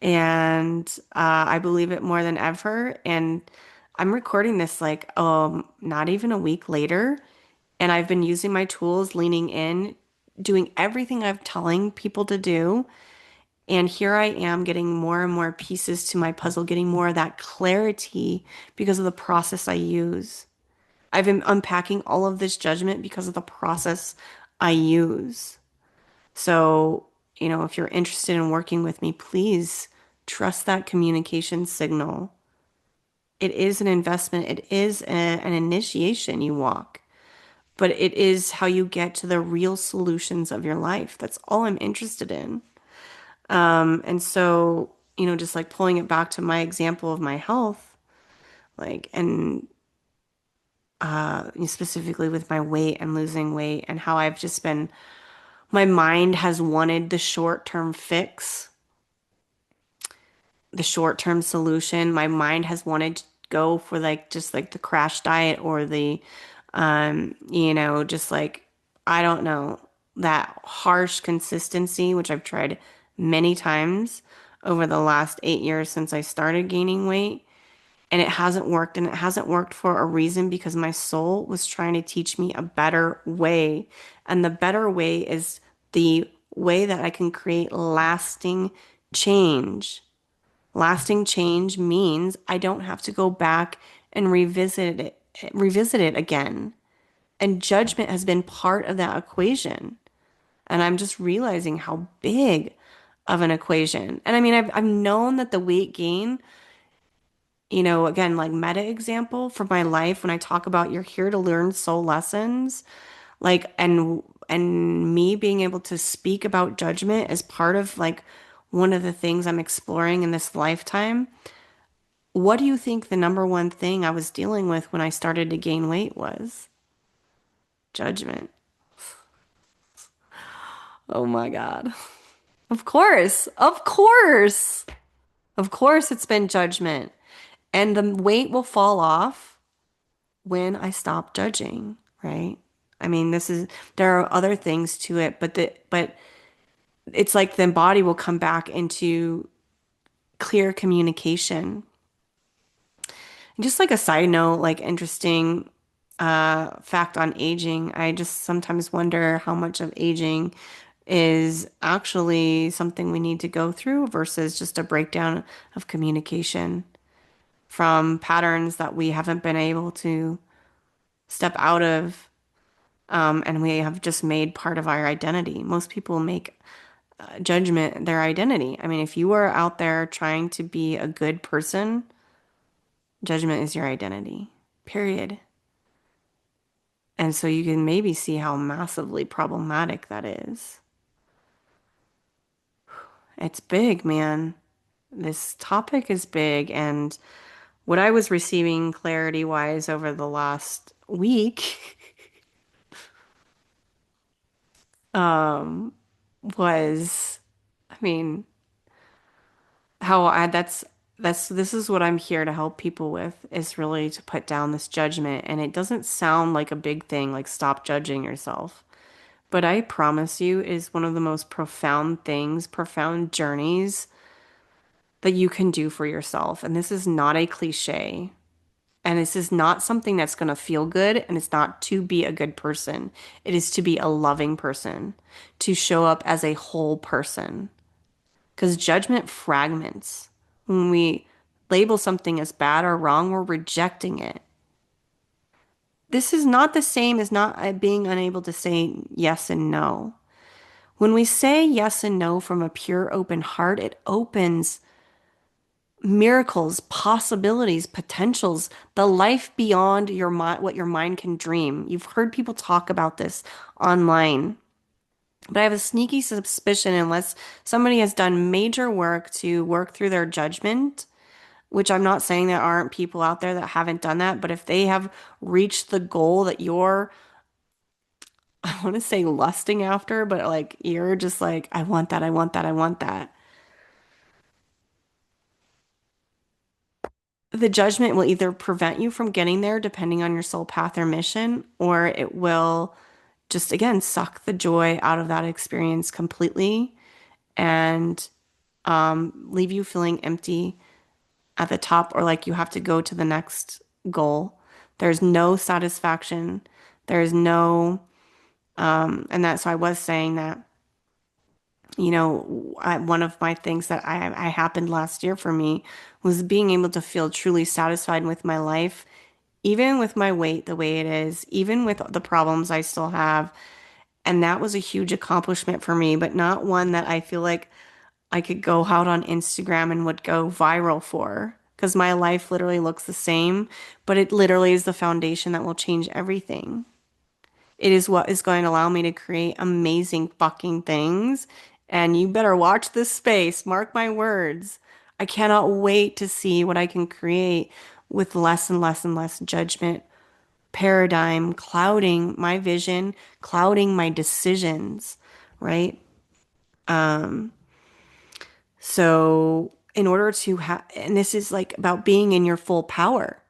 And I believe it more than ever. And I'm recording this like not even a week later. And I've been using my tools, leaning in, doing everything I'm telling people to do. And here I am getting more and more pieces to my puzzle, getting more of that clarity because of the process I use. I've been unpacking all of this judgment because of the process I use. So, if you're interested in working with me, please trust that communication signal. It is an investment, it is an initiation you walk, but it is how you get to the real solutions of your life. That's all I'm interested in. And so, just like pulling it back to my example of my health, like, and specifically with my weight and losing weight and how I've just been, my mind has wanted the short-term fix, the short-term solution. My mind has wanted to go for like just like the crash diet or the, just like I don't know, that harsh consistency, which I've tried many times over the last 8 years since I started gaining weight. And it hasn't worked. And it hasn't worked for a reason because my soul was trying to teach me a better way. And the better way is the way that I can create lasting change. Lasting change means I don't have to go back and revisit it again. And judgment has been part of that equation. And I'm just realizing how big of an equation. And I mean, I've known that the weight gain, again, like meta example for my life when I talk about you're here to learn soul lessons, like and me being able to speak about judgment as part of like one of the things I'm exploring in this lifetime. What do you think the number one thing I was dealing with when I started to gain weight was? Judgment. Oh my God. Of course. Of course. Of course it's been judgment. And the weight will fall off when I stop judging, right? I mean, there are other things to it, but it's like the body will come back into clear communication. And just like a side note, like interesting fact on aging, I just sometimes wonder how much of aging is actually something we need to go through versus just a breakdown of communication from patterns that we haven't been able to step out of, and we have just made part of our identity. Most people make judgment their identity. I mean, if you are out there trying to be a good person, judgment is your identity, period. And so you can maybe see how massively problematic that is. It's big, man. This topic is big. And what I was receiving clarity wise over the last week um, was, I mean, how I that's this is what I'm here to help people with is really to put down this judgment. And it doesn't sound like a big thing, like stop judging yourself. But I promise you, it is one of the most profound things, profound journeys that you can do for yourself. And this is not a cliche. And this is not something that's going to feel good. And it's not to be a good person. It is to be a loving person, to show up as a whole person. Because judgment fragments. When we label something as bad or wrong, we're rejecting it. This is not the same as not being unable to say yes and no. When we say yes and no from a pure open heart, it opens miracles, possibilities, potentials, the life beyond your mind, what your mind can dream. You've heard people talk about this online. But I have a sneaky suspicion, unless somebody has done major work to work through their judgment, which I'm not saying there aren't people out there that haven't done that, but if they have reached the goal that you're, I want to say lusting after, but like you're just like, I want that, I want that, I want that. The judgment will either prevent you from getting there, depending on your soul path or mission, or it will just, again, suck the joy out of that experience completely and leave you feeling empty at the top or like you have to go to the next goal. There's no satisfaction. There's no, and that's so I was saying that, one of my things that I happened last year for me was being able to feel truly satisfied with my life, even with my weight the way it is, even with the problems I still have. And that was a huge accomplishment for me, but not one that I feel like I could go out on Instagram and would go viral for. Because my life literally looks the same, but it literally is the foundation that will change everything. It is what is going to allow me to create amazing fucking things. And you better watch this space. Mark my words. I cannot wait to see what I can create with less and less and less judgment, paradigm, clouding my vision, clouding my decisions, right? So in order to have, and this is like about being in your full power.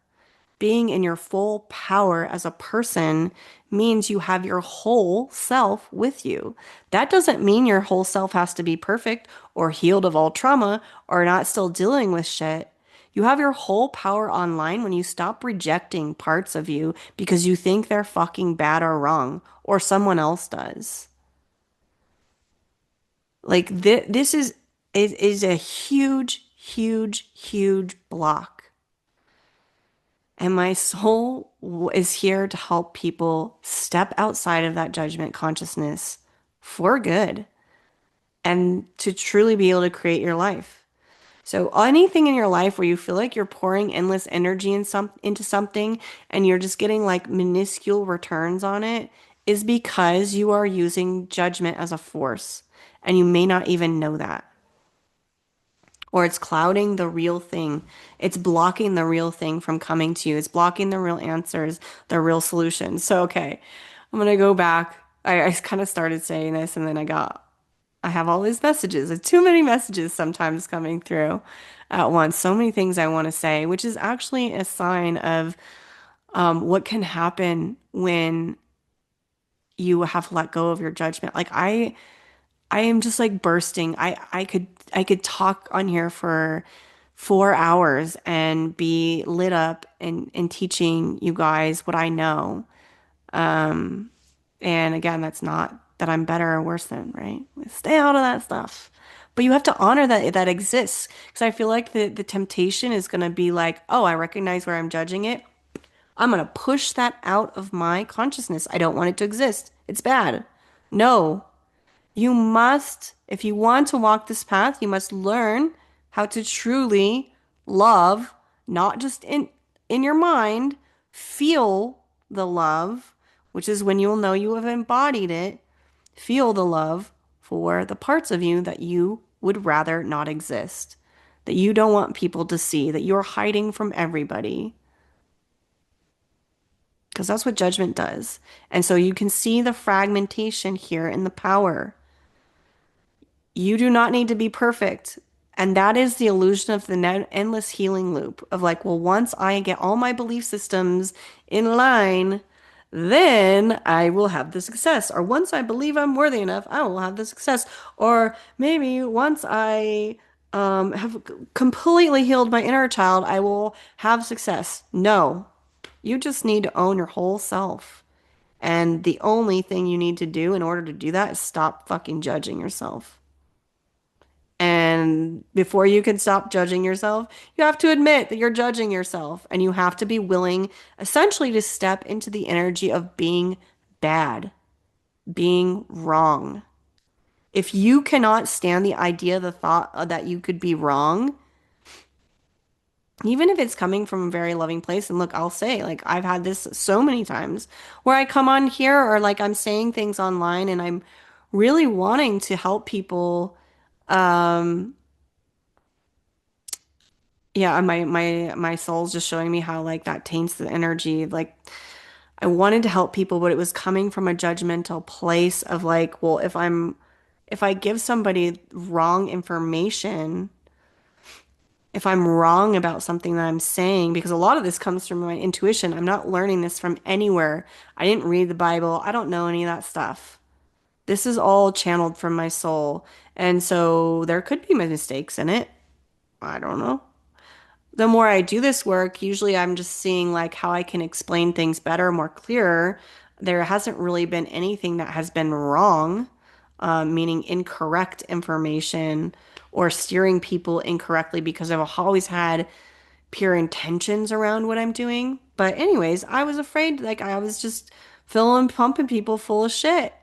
Being in your full power as a person means you have your whole self with you. That doesn't mean your whole self has to be perfect or healed of all trauma or not still dealing with shit. You have your whole power online when you stop rejecting parts of you because you think they're fucking bad or wrong or someone else does. Like this is a huge, huge, huge block. And my soul is here to help people step outside of that judgment consciousness for good and to truly be able to create your life. So anything in your life where you feel like you're pouring endless energy into something and you're just getting like minuscule returns on it is because you are using judgment as a force and you may not even know that. Or it's clouding the real thing. It's blocking the real thing from coming to you. It's blocking the real answers, the real solutions. So, okay, I'm gonna go back. I kind of started saying this and then I have all these messages. There's too many messages sometimes coming through at once. So many things I want to say, which is actually a sign of what can happen when you have let go of your judgment. Like I am just like bursting. I could talk on here for 4 hours and be lit up and teaching you guys what I know. And again, that's not that I'm better or worse than, right? Stay out of that stuff. But you have to honor that that exists. Because I feel like the temptation is going to be like, oh, I recognize where I'm judging it. I'm going to push that out of my consciousness. I don't want it to exist. It's bad. No, you must, if you want to walk this path, you must learn how to truly love, not just in your mind, feel the love, which is when you'll know you have embodied it. Feel the love for the parts of you that you would rather not exist, that you don't want people to see, that you're hiding from everybody, because that's what judgment does. And so you can see the fragmentation here in the power. You do not need to be perfect. And that is the illusion of the endless healing loop of like, well, once I get all my belief systems in line, then I will have the success. Or once I believe I'm worthy enough, I will have the success. Or maybe once I have completely healed my inner child, I will have success. No, you just need to own your whole self. And the only thing you need to do in order to do that is stop fucking judging yourself. And before you can stop judging yourself, you have to admit that you're judging yourself and you have to be willing essentially to step into the energy of being bad, being wrong. If you cannot stand the idea, the thought that you could be wrong, even if it's coming from a very loving place, and look, I'll say, like, I've had this so many times where I come on here or like I'm saying things online and I'm really wanting to help people. Um, yeah, my soul's just showing me how like that taints the energy. Like I wanted to help people, but it was coming from a judgmental place of like, well, if I give somebody wrong information, if I'm wrong about something that I'm saying, because a lot of this comes from my intuition. I'm not learning this from anywhere. I didn't read the Bible. I don't know any of that stuff. This is all channeled from my soul. And so there could be mistakes in it. I don't know. The more I do this work, usually I'm just seeing like how I can explain things better, more clearer. There hasn't really been anything that has been wrong, meaning incorrect information or steering people incorrectly because I've always had pure intentions around what I'm doing. But anyways, I was afraid, like I was just filling, pumping people full of shit.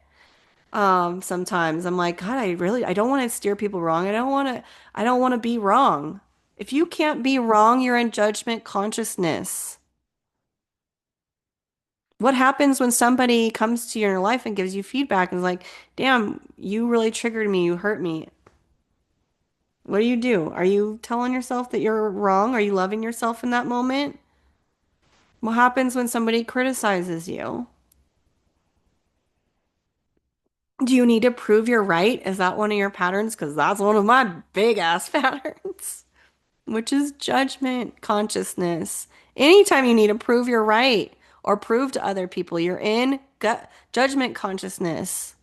Sometimes I'm like, God, I don't want to steer people wrong. I don't want to be wrong. If you can't be wrong, you're in judgment consciousness. What happens when somebody comes to your life and gives you feedback and is like, damn, you really triggered me, you hurt me. What do you do? Are you telling yourself that you're wrong? Are you loving yourself in that moment? What happens when somebody criticizes you? Do you need to prove you're right? Is that one of your patterns? Because that's one of my big ass patterns, which is judgment consciousness. Anytime you need to prove you're right or prove to other people, you're in judgment consciousness.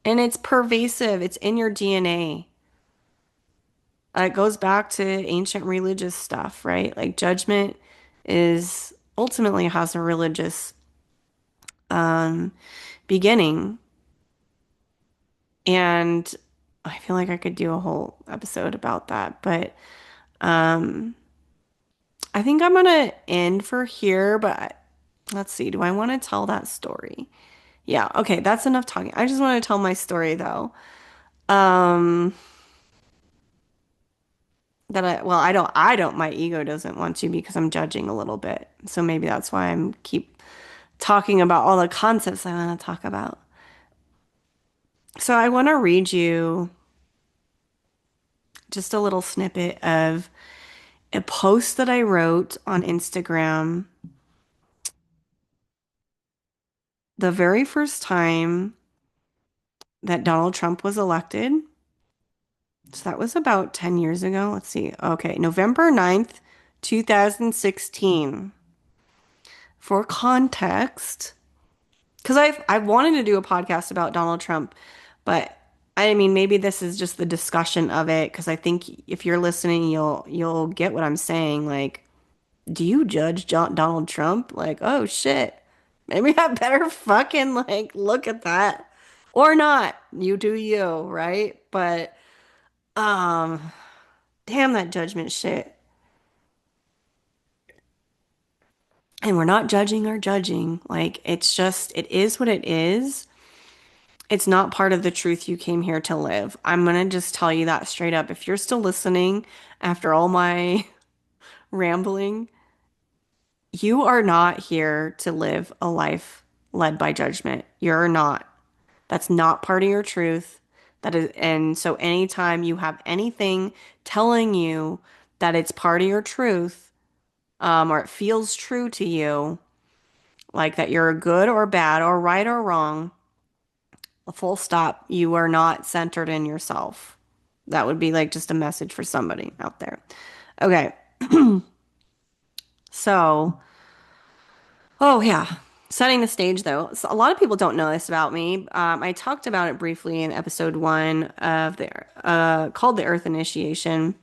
And it's pervasive, it's in your DNA. It goes back to ancient religious stuff, right? Like judgment is ultimately has a religious um, beginning. And I feel like I could do a whole episode about that. But um, I think I'm gonna end for here. Let's see, do I want to tell that story? Yeah, okay, that's enough talking. I just want to tell my story though. Um, my ego doesn't want to because I'm judging a little bit. So maybe that's why I'm keep talking about all the concepts I want to talk about. So I want to read you just a little snippet of a post that I wrote on Instagram the very first time that Donald Trump was elected. So that was about 10 years ago. Let's see. Okay, November 9th, 2016. For context, because I've wanted to do a podcast about Donald Trump, but I mean maybe this is just the discussion of it because I think if you're listening, you'll get what I'm saying. Like, do you judge Donald Trump? Like, oh shit, maybe I better fucking like look at that or not. You do you, right? But um, damn that judgment shit. And we're not judging or judging. Like, it's just it is what it is. It's not part of the truth you came here to live. I'm gonna just tell you that straight up. If you're still listening after all my rambling, you are not here to live a life led by judgment. You're not. That's not part of your truth. That is, and so anytime you have anything telling you that it's part of your truth, or it feels true to you, like that you're good or bad or right or wrong, a full stop, you are not centered in yourself. That would be like just a message for somebody out there. Okay. So, oh yeah. Setting the stage though. So a lot of people don't know this about me. I talked about it briefly in episode one of the called the Earth Initiation.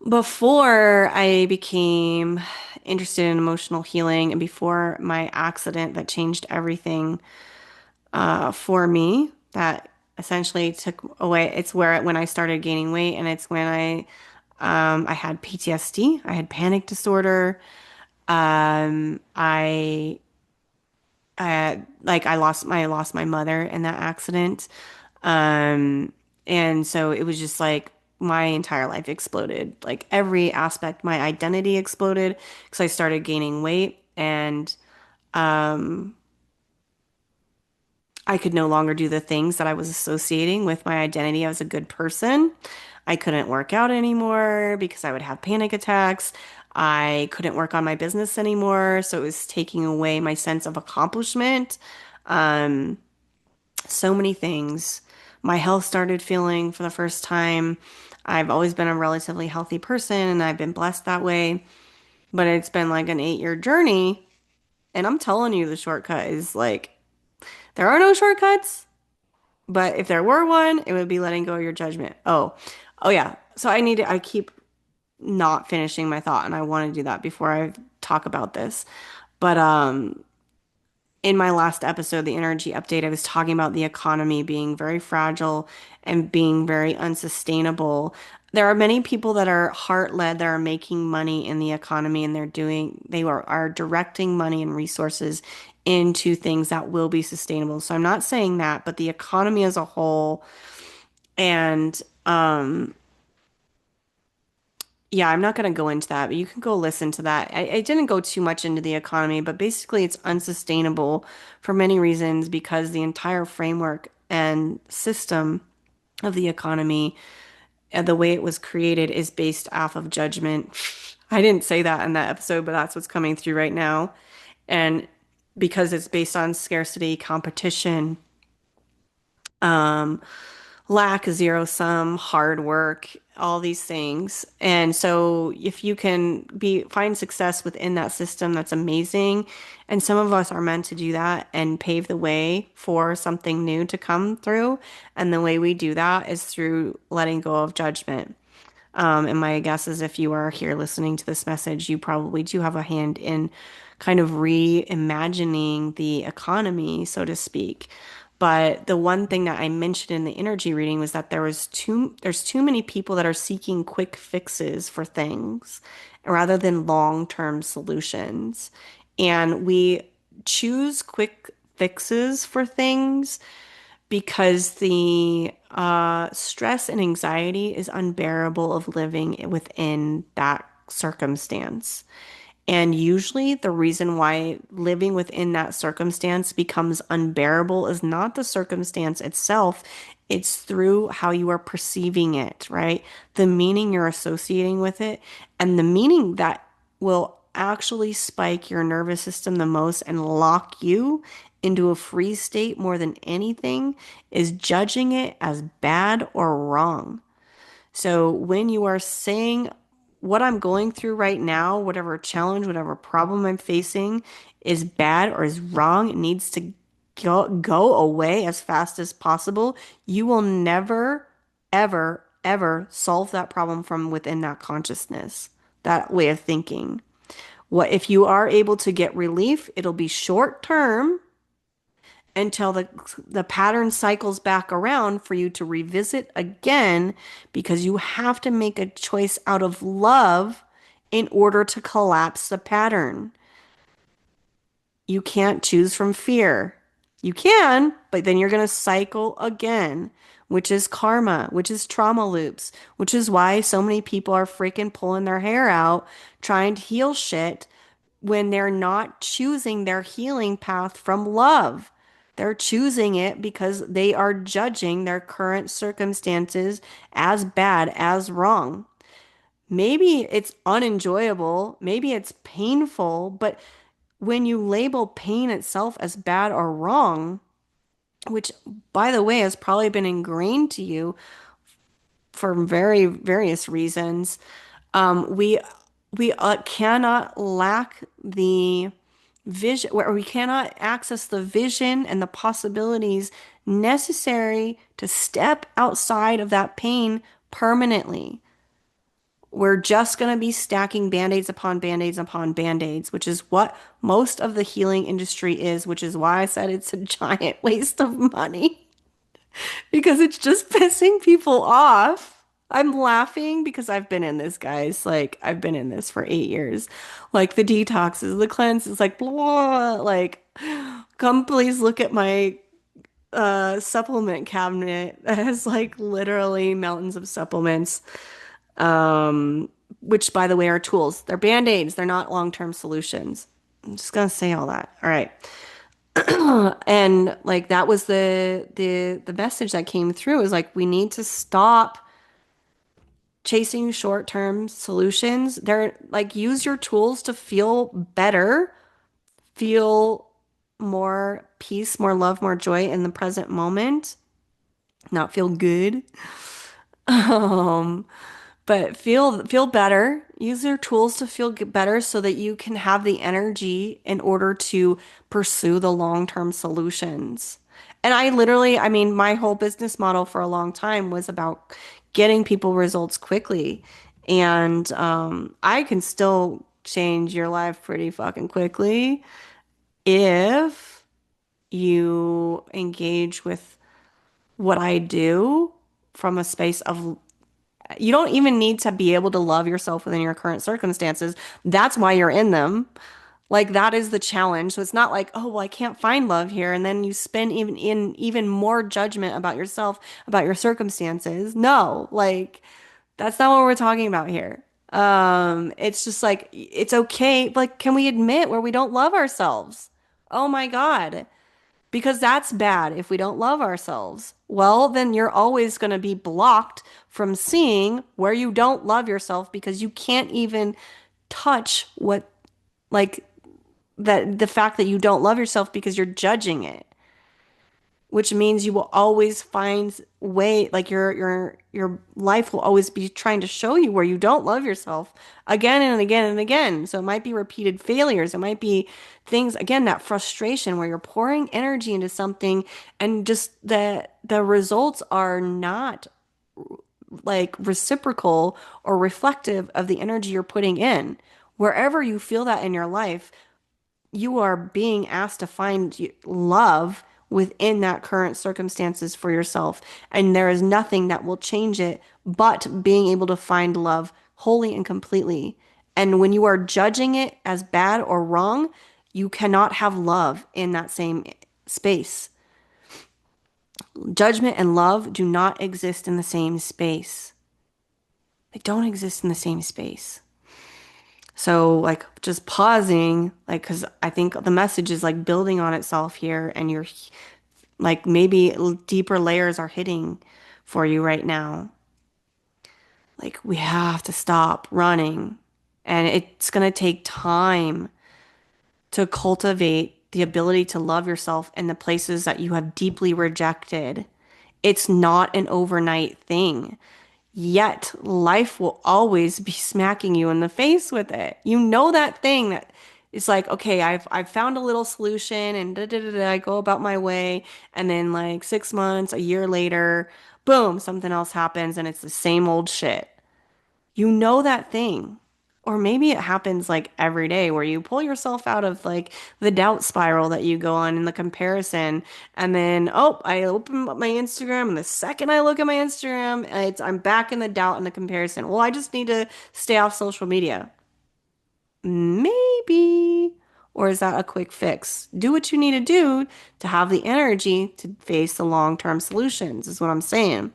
Before I became interested in emotional healing and before my accident that changed everything for me, that essentially took away, it's where when I started gaining weight and it's when I had PTSD, I had panic disorder. I I lost my mother in that accident. Um, and so it was just like my entire life exploded. Like every aspect, my identity exploded because I started gaining weight and I could no longer do the things that I was associating with my identity as a good person. I couldn't work out anymore because I would have panic attacks. I couldn't work on my business anymore, so it was taking away my sense of accomplishment. Um, so many things. My health started feeling for the first time. I've always been a relatively healthy person and I've been blessed that way, but it's been like an 8-year journey. And I'm telling you, the shortcut is like, there are no shortcuts. But if there were one, it would be letting go of your judgment. Oh yeah. So I keep not finishing my thought and I want to do that before I talk about this. But in my last episode, the energy update, I was talking about the economy being very fragile and being very unsustainable. There are many people that are heart-led that are making money in the economy and are directing money and resources into things that will be sustainable. So I'm not saying that, but the economy as a whole and yeah, I'm not going to go into that, but you can go listen to that. I didn't go too much into the economy, but basically it's unsustainable for many reasons because the entire framework and system of the economy and the way it was created is based off of judgment. I didn't say that in that episode, but that's what's coming through right now. And because it's based on scarcity, competition, lack, zero sum, hard work. all these things. And so if you can be find success within that system, that's amazing. And some of us are meant to do that and pave the way for something new to come through. And the way we do that is through letting go of judgment. And my guess is if you are here listening to this message, you probably do have a hand in kind of reimagining the economy, so to speak. But the one thing that I mentioned in the energy reading was that there's too many people that are seeking quick fixes for things rather than long-term solutions. And we choose quick fixes for things because the stress and anxiety is unbearable of living within that circumstance. And usually, the reason why living within that circumstance becomes unbearable is not the circumstance itself, it's through how you are perceiving it, right? The meaning you're associating with it, and the meaning that will actually spike your nervous system the most and lock you into a freeze state more than anything is judging it as bad or wrong. So when you are saying what I'm going through right now, whatever challenge, whatever problem I'm facing is bad or is wrong, it needs to go away as fast as possible, you will never, ever, ever solve that problem from within that consciousness, that way of thinking. What if you are able to get relief, it'll be short term until the pattern cycles back around for you to revisit again because you have to make a choice out of love in order to collapse the pattern. You can't choose from fear. You can, but then you're going to cycle again, which is karma, which is trauma loops, which is why so many people are freaking pulling their hair out trying to heal shit when they're not choosing their healing path from love. They're choosing it because they are judging their current circumstances as bad, as wrong. Maybe it's unenjoyable, maybe it's painful, but when you label pain itself as bad or wrong, which by the way has probably been ingrained to you for very various reasons, we cannot lack the vision, where we cannot access the vision and the possibilities necessary to step outside of that pain permanently. We're just going to be stacking band-aids upon band-aids upon band-aids, which is what most of the healing industry is, which is why I said it's a giant waste of money because it's just pissing people off. I'm laughing because I've been in this, guys. Like, I've been in this for 8 years. Like, the detoxes, the cleanses, like, blah, like, come please look at my supplement cabinet that has like literally mountains of supplements. Um, which by the way are tools. They're band-aids, they're not long-term solutions. I'm just gonna say all that. All right. And like that was the message that came through is like we need to stop chasing short-term solutions. They're like use your tools to feel better, feel more peace, more love, more joy in the present moment, not feel good. Um, but feel better. Use your tools to feel better so that you can have the energy in order to pursue the long-term solutions. And I mean, my whole business model for a long time was about getting people results quickly. And I can still change your life pretty fucking quickly if you engage with what I do from a space of you don't even need to be able to love yourself within your current circumstances. That's why you're in them. Like that is the challenge. So it's not like, oh, well, I can't find love here. And then you spend even more judgment about yourself, about your circumstances. No, like that's not what we're talking about here. It's just like it's okay. Like, can we admit where we don't love ourselves? Oh my God. Because that's bad if we don't love ourselves. Well, then you're always going to be blocked from seeing where you don't love yourself because you can't even touch what, like, that the fact that you don't love yourself because you're judging it, which means you will always find way like your life will always be trying to show you where you don't love yourself again and again and again. So it might be repeated failures. It might be things again, that frustration where you're pouring energy into something and just the results are not like reciprocal or reflective of the energy you're putting in. Wherever you feel that in your life, you are being asked to find love within that current circumstances for yourself. And there is nothing that will change it but being able to find love wholly and completely. And when you are judging it as bad or wrong, you cannot have love in that same space. Judgment and love do not exist in the same space. They don't exist in the same space. So, like, just pausing, like, because I think the message is like building on itself here, and you're like, maybe deeper layers are hitting for you right now. Like, we have to stop running, and it's going to take time to cultivate the ability to love yourself in the places that you have deeply rejected. It's not an overnight thing. Yet life will always be smacking you in the face with it. You know that thing that it's like, okay, I've found a little solution and da, da, da, da, I go about my way, and then like 6 months, a year later, boom, something else happens and it's the same old shit. You know that thing. Or maybe it happens like every day where you pull yourself out of like the doubt spiral that you go on in the comparison. And then, oh, I open up my Instagram, and the second I look at my Instagram, I'm back in the doubt and the comparison. Well, I just need to stay off social media. Maybe. Or is that a quick fix? Do what you need to do to have the energy to face the long-term solutions, is what I'm saying.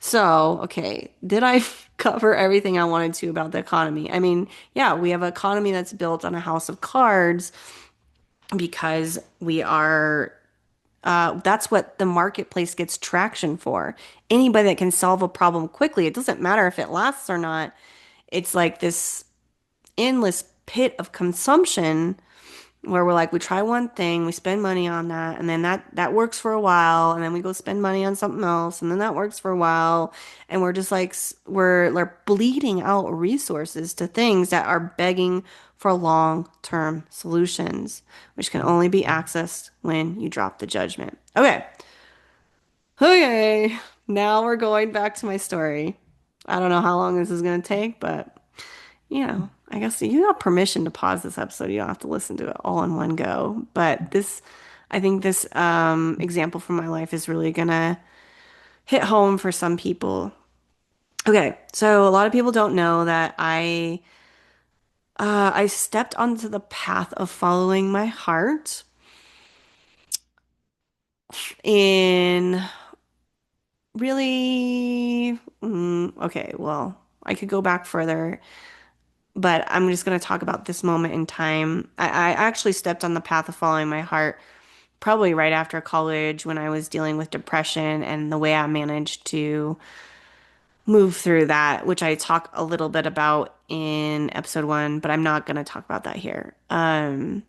So, okay, did I cover everything I wanted to about the economy? I mean, yeah, we have an economy that's built on a house of cards because that's what the marketplace gets traction for. Anybody that can solve a problem quickly, it doesn't matter if it lasts or not. It's like this endless pit of consumption where we're like, we try one thing, we spend money on that, and then that works for a while, and then we go spend money on something else, and then that works for a while, and we're just like we're bleeding out resources to things that are begging for long-term solutions, which can only be accessed when you drop the judgment. Okay. Okay. Now we're going back to my story. I don't know how long this is going to take, but I guess you have permission to pause this episode. You don't have to listen to it all in one go. But I think this example from my life is really gonna hit home for some people. Okay, so a lot of people don't know that I stepped onto the path of following my heart in really, okay, well, I could go back further, but I'm just going to talk about this moment in time. I actually stepped on the path of following my heart probably right after college when I was dealing with depression and the way I managed to move through that, which I talk a little bit about in episode 1, but I'm not going to talk about that here. The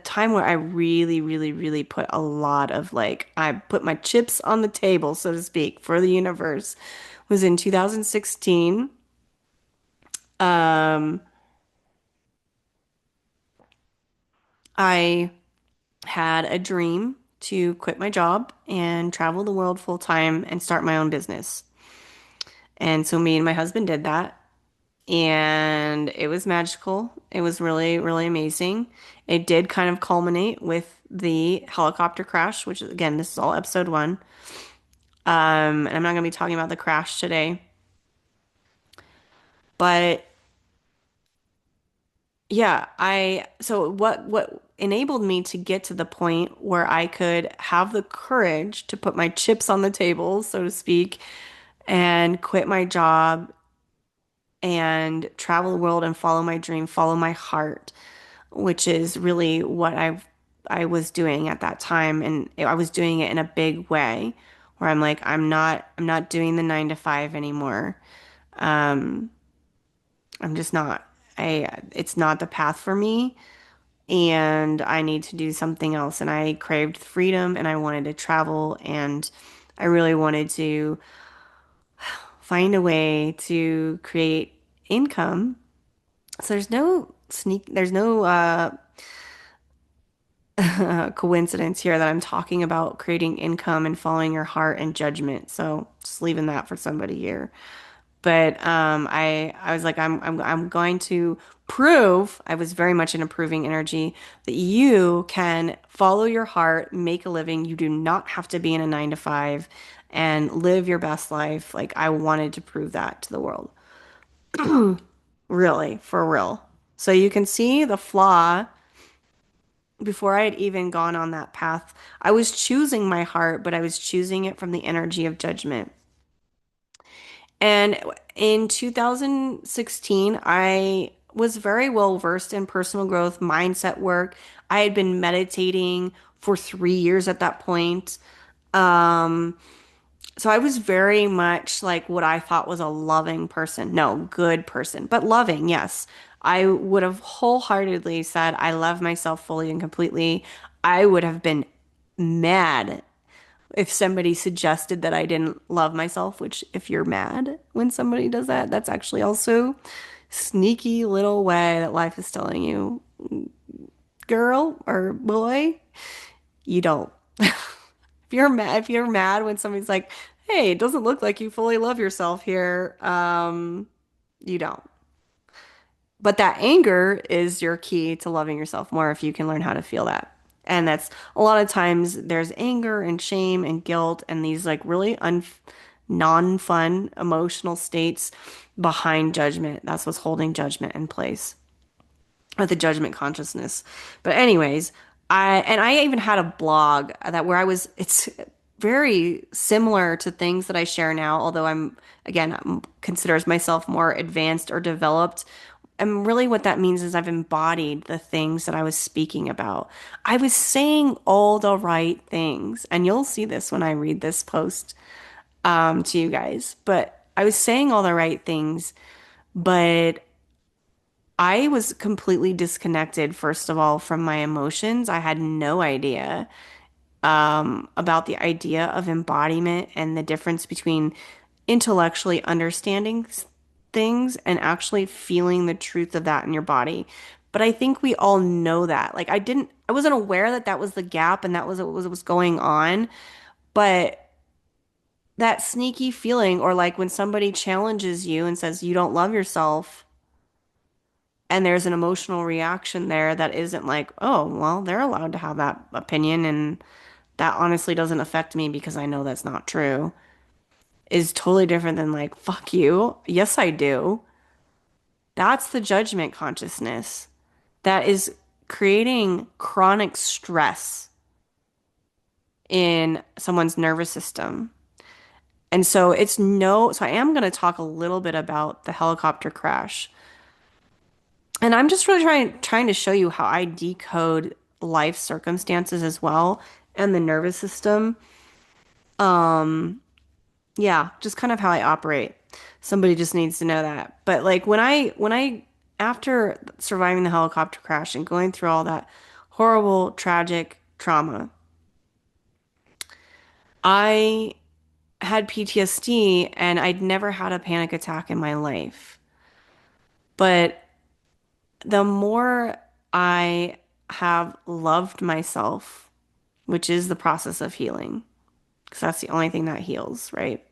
time where I really, really, really put a lot of like, I put my chips on the table, so to speak, for the universe was in 2016. Um, I had a dream to quit my job and travel the world full time and start my own business. And so me and my husband did that, and it was magical. It was really, really amazing. It did kind of culminate with the helicopter crash, which again, this is all episode 1. And I'm not going to be talking about the crash today, but yeah, so what enabled me to get to the point where I could have the courage to put my chips on the table, so to speak, and quit my job and travel the world and follow my dream, follow my heart, which is really what I was doing at that time, and I was doing it in a big way where I'm like I'm not doing the 9 to 5 anymore. I'm just not. It's not the path for me. and I need to do something else. And I craved freedom and I wanted to travel and I really wanted to find a way to create income. So there's no coincidence here that I'm talking about creating income and following your heart and judgment. So just leaving that for somebody here. But I was like, I'm going to prove, I was very much in a proving energy, that you can follow your heart, make a living. You do not have to be in a 9 to 5 and live your best life. Like I wanted to prove that to the world. Really, for real. So you can see the flaw before I had even gone on that path. I was choosing my heart, but I was choosing it from the energy of judgment. And in 2016, I was very well versed in personal growth, mindset work. I had been meditating for 3 years at that point. Um, so I was very much like what I thought was a loving person. No, good person, but loving, yes. I would have wholeheartedly said, I love myself fully and completely. I would have been mad if somebody suggested that I didn't love myself, which if you're mad when somebody does that, that's actually also sneaky little way that life is telling you, girl or boy, you don't. If you're mad when somebody's like, "Hey, it doesn't look like you fully love yourself here," you don't. But that anger is your key to loving yourself more if you can learn how to feel that. And that's a lot of times there's anger and shame and guilt and these like really non-fun emotional states behind judgment. That's what's holding judgment in place, or the judgment consciousness. But anyways, I even had a blog that where it's very similar to things that I share now, although considers myself more advanced or developed. And really what that means is I've embodied the things that I was speaking about. I was saying all the right things, and you'll see this when I read this post to you guys. But I was saying all the right things, but I was completely disconnected, first of all, from my emotions. I had no idea about the idea of embodiment and the difference between intellectually understanding things and actually feeling the truth of that in your body. But I think we all know that. Like I wasn't aware that that was the gap and that was what was going on. But that sneaky feeling, or like when somebody challenges you and says you don't love yourself, and there's an emotional reaction there that isn't like, oh, well, they're allowed to have that opinion and that honestly doesn't affect me because I know that's not true, is totally different than like, fuck you. Yes, I do. That's the judgment consciousness that is creating chronic stress in someone's nervous system. And so so I am going to talk a little bit about the helicopter crash. And I'm just really trying to show you how I decode life circumstances as well and the nervous system. Yeah, just kind of how I operate. Somebody just needs to know that. But like when I after surviving the helicopter crash and going through all that horrible, tragic trauma, I had PTSD and I'd never had a panic attack in my life. But the more I have loved myself, which is the process of healing, because that's the only thing that heals, right?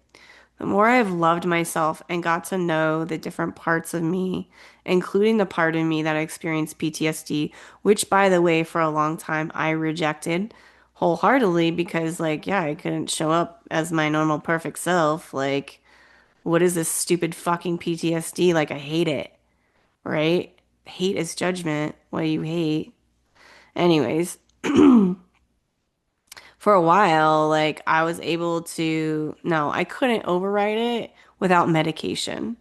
The more I've loved myself and got to know the different parts of me, including the part of me that experienced PTSD, which, by the way, for a long time I rejected wholeheartedly because, like, yeah, I couldn't show up as my normal perfect self. Like, what is this stupid fucking PTSD? Like, I hate it, right? Hate is judgment. What do you hate? Anyways, for a while, like I was able to, no, I couldn't override it without medication,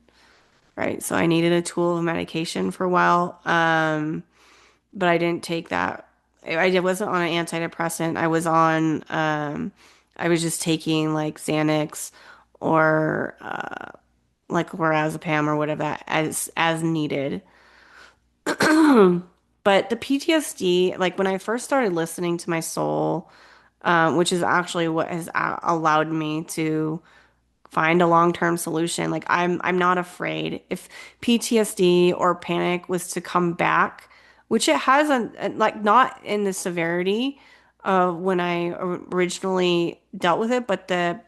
right? So I needed a tool of medication for a while, but I didn't take that. I wasn't on an antidepressant. I was just taking like Xanax or like lorazepam or whatever that as needed. But the PTSD, like when I first started listening to my soul, which is actually what has allowed me to find a long-term solution. Like I'm not afraid. If PTSD or panic was to come back, which it hasn't, like not in the severity of when I originally dealt with it, but the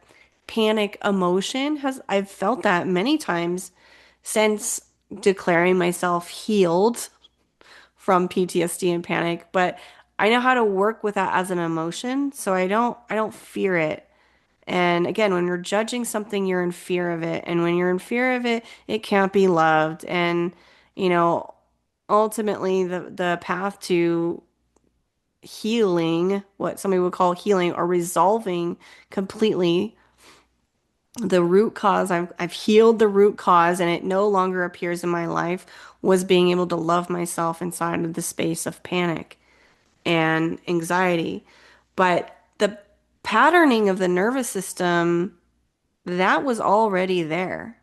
panic emotion has, I've felt that many times since declaring myself healed from PTSD and panic, but I know how to work with that as an emotion, so I don't fear it. And again, when you're judging something, you're in fear of it. And when you're in fear of it, it can't be loved. And, you know, ultimately the path to healing, what somebody would call healing or resolving completely the root cause, I've healed the root cause and it no longer appears in my life, was being able to love myself inside of the space of panic and anxiety. But the patterning of the nervous system, that was already there.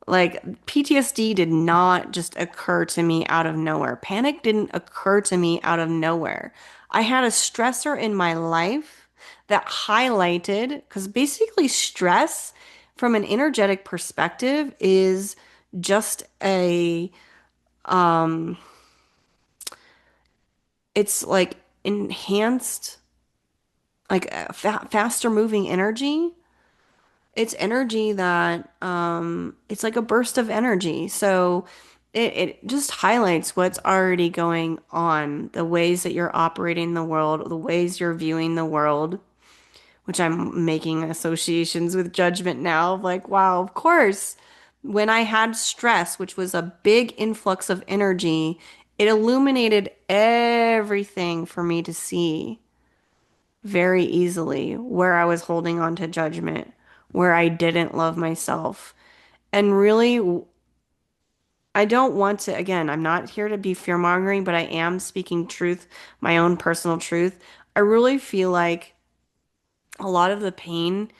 Like PTSD did not just occur to me out of nowhere. Panic didn't occur to me out of nowhere. I had a stressor in my life that highlighted, because basically stress from an energetic perspective is just um, it's like enhanced, like a faster moving energy. It's energy that it's like a burst of energy. So it just highlights what's already going on, the ways that you're operating the world, the ways you're viewing the world, which I'm making associations with judgment now. Like, wow, of course. When I had stress, which was a big influx of energy, it illuminated everything for me to see very easily where I was holding on to judgment, where I didn't love myself. And really, I don't want to, again, I'm not here to be fear-mongering, but I am speaking truth, my own personal truth. I really feel like a lot of the pain,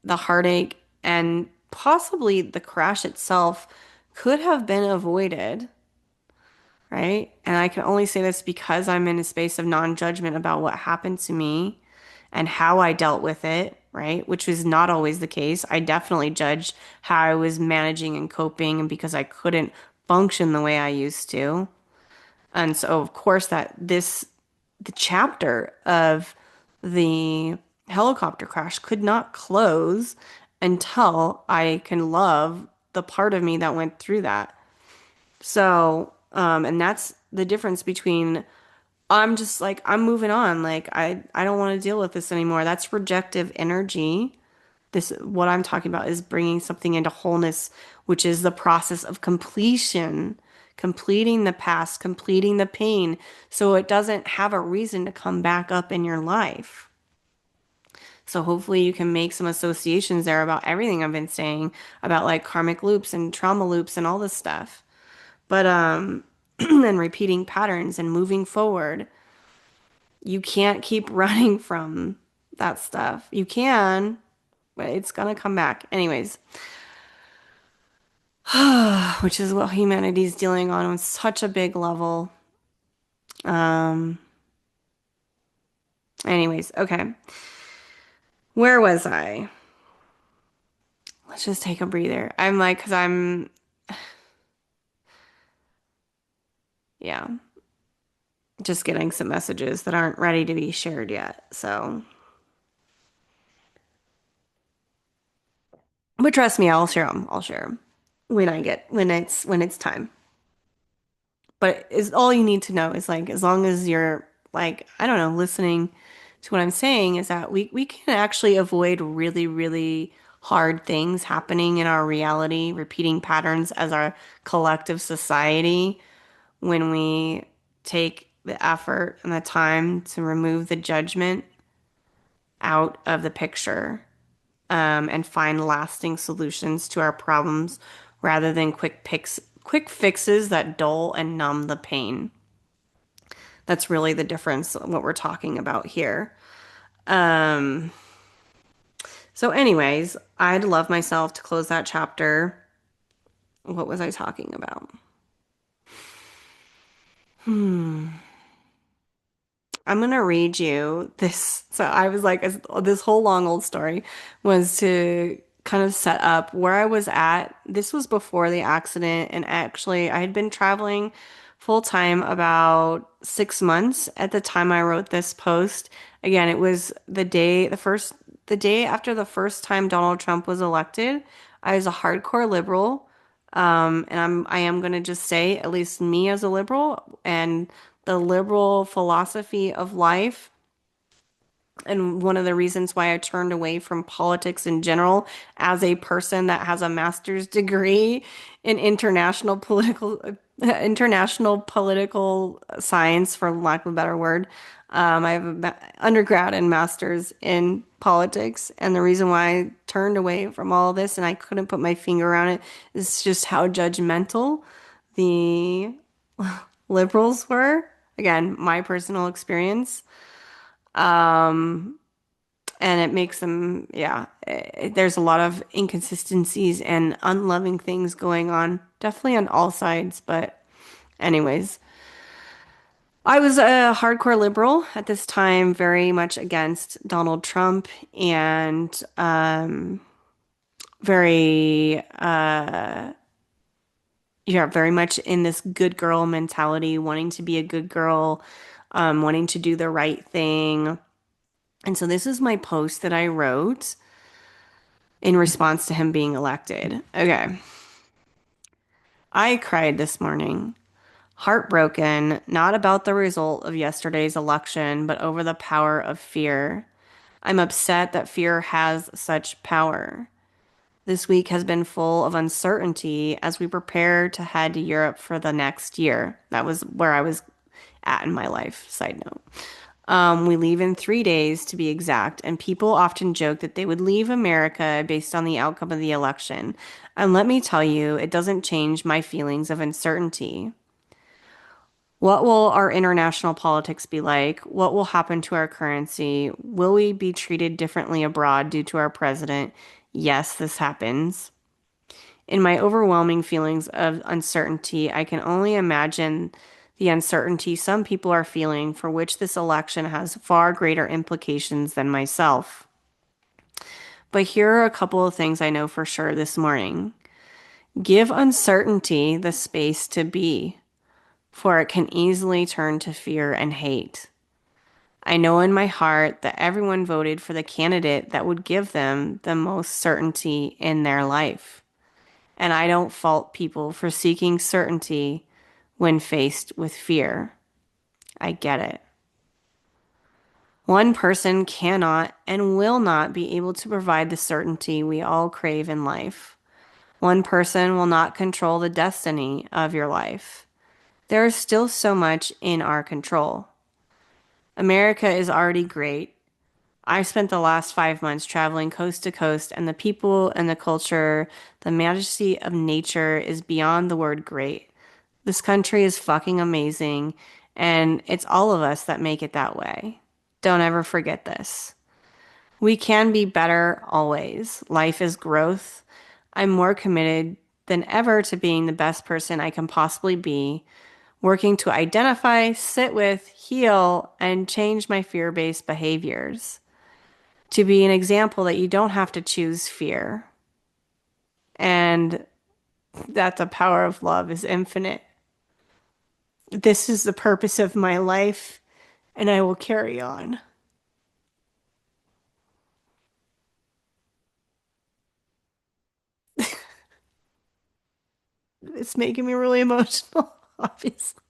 the heartache, and possibly the crash itself could have been avoided, right? And I can only say this because I'm in a space of non-judgment about what happened to me and how I dealt with it, right? Which was not always the case. I definitely judged how I was managing and coping and because I couldn't function the way I used to. And so, of course, the chapter of the helicopter crash could not close until I can love the part of me that went through that. So, and that's the difference between I'm just like I'm moving on. Like I don't want to deal with this anymore. That's rejective energy. This what I'm talking about is bringing something into wholeness, which is the process of completion, completing the past, completing the pain, so it doesn't have a reason to come back up in your life. So hopefully you can make some associations there about everything I've been saying about like karmic loops and trauma loops and all this stuff. But and repeating patterns and moving forward. You can't keep running from that stuff. You can, but it's gonna come back. Anyways, which is what humanity's dealing on such a big level. Um, anyways, okay. Where was I? Let's just take a breather. I'm like, because yeah, just getting some messages that aren't ready to be shared yet. So, but trust me, I'll share them. I'll share them when it's time. But is all you need to know is like as long as you're like, I don't know, listening to what I'm saying is that we can actually avoid really, really hard things happening in our reality, repeating patterns as our collective society when we take the effort and the time to remove the judgment out of the picture, and find lasting solutions to our problems rather than quick fixes that dull and numb the pain. That's really the difference, what we're talking about here. Um, so anyways, I'd love myself to close that chapter. What was I talking about? Hmm. I'm gonna read you this. So I was like, this whole long old story was to kind of set up where I was at. This was before the accident, and actually, I had been traveling full time about 6 months at the time I wrote this post. Again, it was the day after the first time Donald Trump was elected. I was a hardcore liberal. And I am going to just say, at least me as a liberal and the liberal philosophy of life, and one of the reasons why I turned away from politics in general as a person that has a master's degree in international political science, for lack of a better word. I have an undergrad and master's in politics, and the reason why I turned away from all this and I couldn't put my finger around it is just how judgmental the liberals were. Again, my personal experience. And it makes them, yeah, there's a lot of inconsistencies and unloving things going on, definitely on all sides. But, anyways, I was a hardcore liberal at this time, very much against Donald Trump and very, yeah, very much in this good girl mentality, wanting to be a good girl, wanting to do the right thing. And so, this is my post that I wrote in response to him being elected. Okay. I cried this morning, heartbroken, not about the result of yesterday's election, but over the power of fear. I'm upset that fear has such power. This week has been full of uncertainty as we prepare to head to Europe for the next year. That was where I was at in my life, side note. We leave in 3 days to be exact, and people often joke that they would leave America based on the outcome of the election. And let me tell you, it doesn't change my feelings of uncertainty. What will our international politics be like? What will happen to our currency? Will we be treated differently abroad due to our president? Yes, this happens. In my overwhelming feelings of uncertainty, I can only imagine the uncertainty some people are feeling, for which this election has far greater implications than myself. But here are a couple of things I know for sure this morning. Give uncertainty the space to be, for it can easily turn to fear and hate. I know in my heart that everyone voted for the candidate that would give them the most certainty in their life. And I don't fault people for seeking certainty when faced with fear. I get it. One person cannot and will not be able to provide the certainty we all crave in life. One person will not control the destiny of your life. There is still so much in our control. America is already great. I spent the last 5 months traveling coast to coast, and the people and the culture, the majesty of nature is beyond the word great. This country is fucking amazing, and it's all of us that make it that way. Don't ever forget this. We can be better always. Life is growth. I'm more committed than ever to being the best person I can possibly be, working to identify, sit with, heal, and change my fear-based behaviors. To be an example that you don't have to choose fear, and that the power of love is infinite. This is the purpose of my life, and I will carry on. It's making me really emotional, obviously.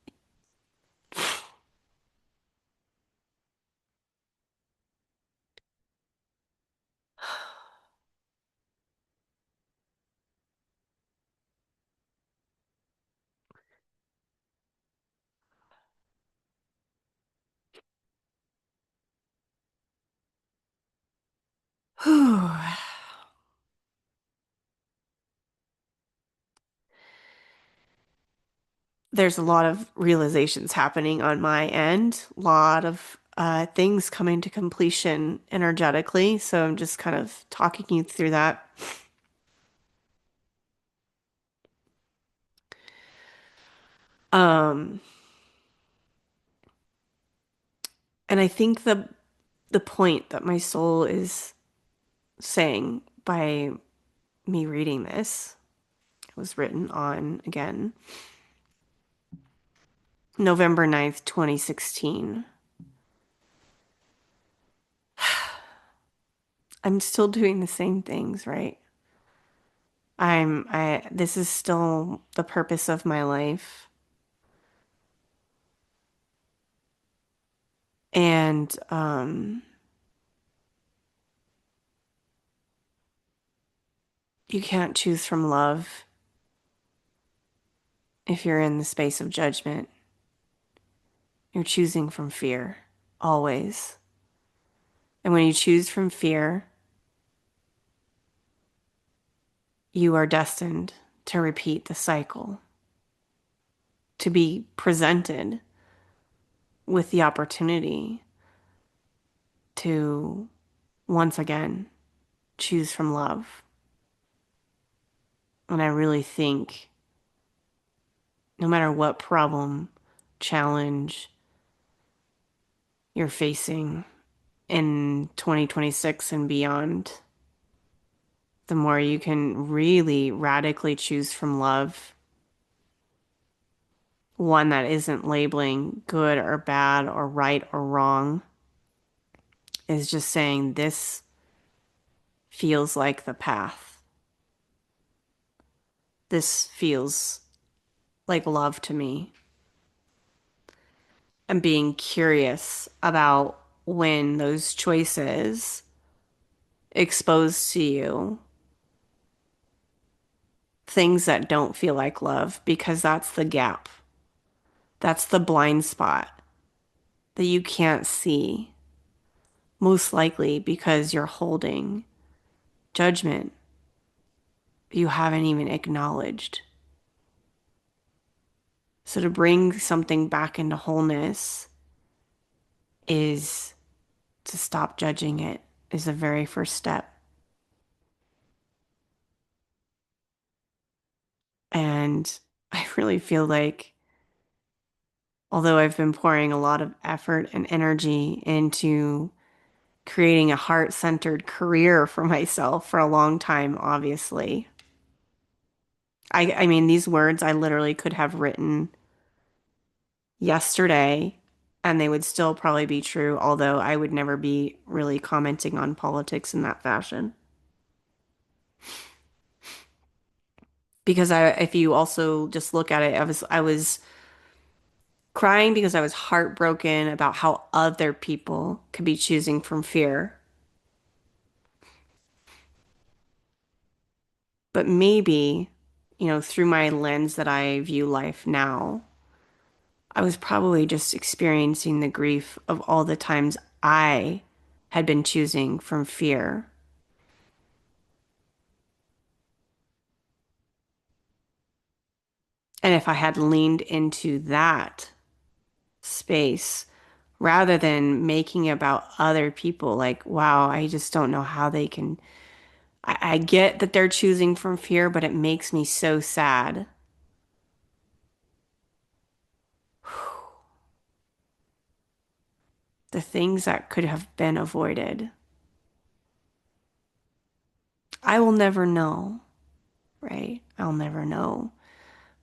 There's a lot of realizations happening on my end, a lot of things coming to completion energetically. So I'm just kind of talking you through that. Um, And I think the point that my soul is saying by me reading this was written on, again, November 9th, 2016. I'm still doing the same things, right? This is still the purpose of my life. And you can't choose from love if you're in the space of judgment. You're choosing from fear, always. And when you choose from fear, you are destined to repeat the cycle, to be presented with the opportunity to once again choose from love. And I really think no matter what problem, challenge you're facing in 2026 and beyond, the more you can really radically choose from love, one that isn't labeling good or bad or right or wrong, is just saying this feels like the path. This feels like love to me. And being curious about when those choices expose to you things that don't feel like love, because that's the gap. That's the blind spot that you can't see, most likely because you're holding judgment you haven't even acknowledged. So to bring something back into wholeness is to stop judging it, is the very first step. And I really feel like, although I've been pouring a lot of effort and energy into creating a heart-centered career for myself for a long time, obviously. I mean, these words I literally could have written yesterday and they would still probably be true, although I would never be really commenting on politics in that fashion. Because if you also just look at it, I was crying because I was heartbroken about how other people could be choosing from fear. But maybe, through my lens that I view life now, I was probably just experiencing the grief of all the times I had been choosing from fear. And if I had leaned into that space rather than making it about other people, like, wow, I just don't know how they can. I get that they're choosing from fear, but it makes me so sad. The things that could have been avoided. I will never know, right? I'll never know.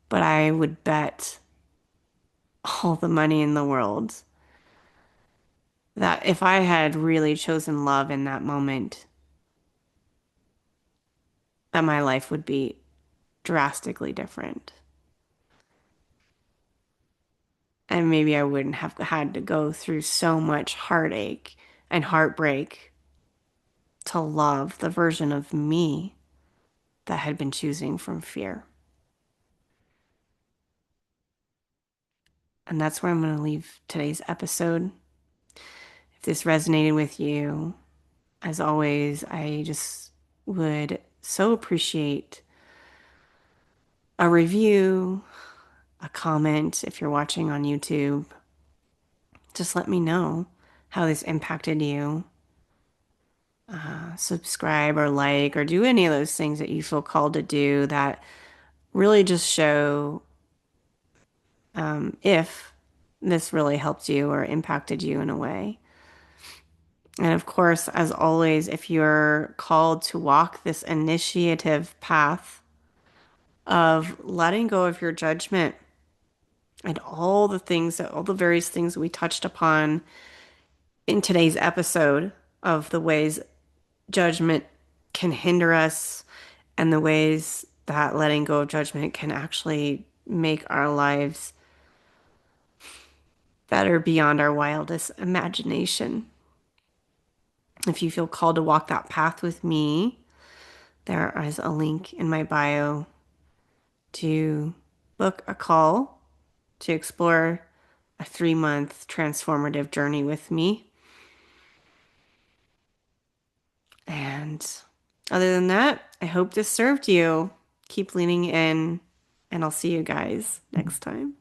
But I would bet all the money in the world that if I had really chosen love in that moment, that my life would be drastically different. And maybe I wouldn't have had to go through so much heartache and heartbreak to love the version of me that had been choosing from fear. And that's where I'm going to leave today's episode. If this resonated with you, as always, I just would so appreciate a review, a comment if you're watching on YouTube. Just let me know how this impacted you. Subscribe or like or do any of those things that you feel called to do that really just show if this really helped you or impacted you in a way. And of course, as always, if you're called to walk this initiative path of letting go of your judgment and all the various things we touched upon in today's episode of the ways judgment can hinder us and the ways that letting go of judgment can actually make our lives better beyond our wildest imagination. If you feel called to walk that path with me, there is a link in my bio to book a call to explore a 3-month transformative journey with me. And other than that, I hope this served you. Keep leaning in, and I'll see you guys next time.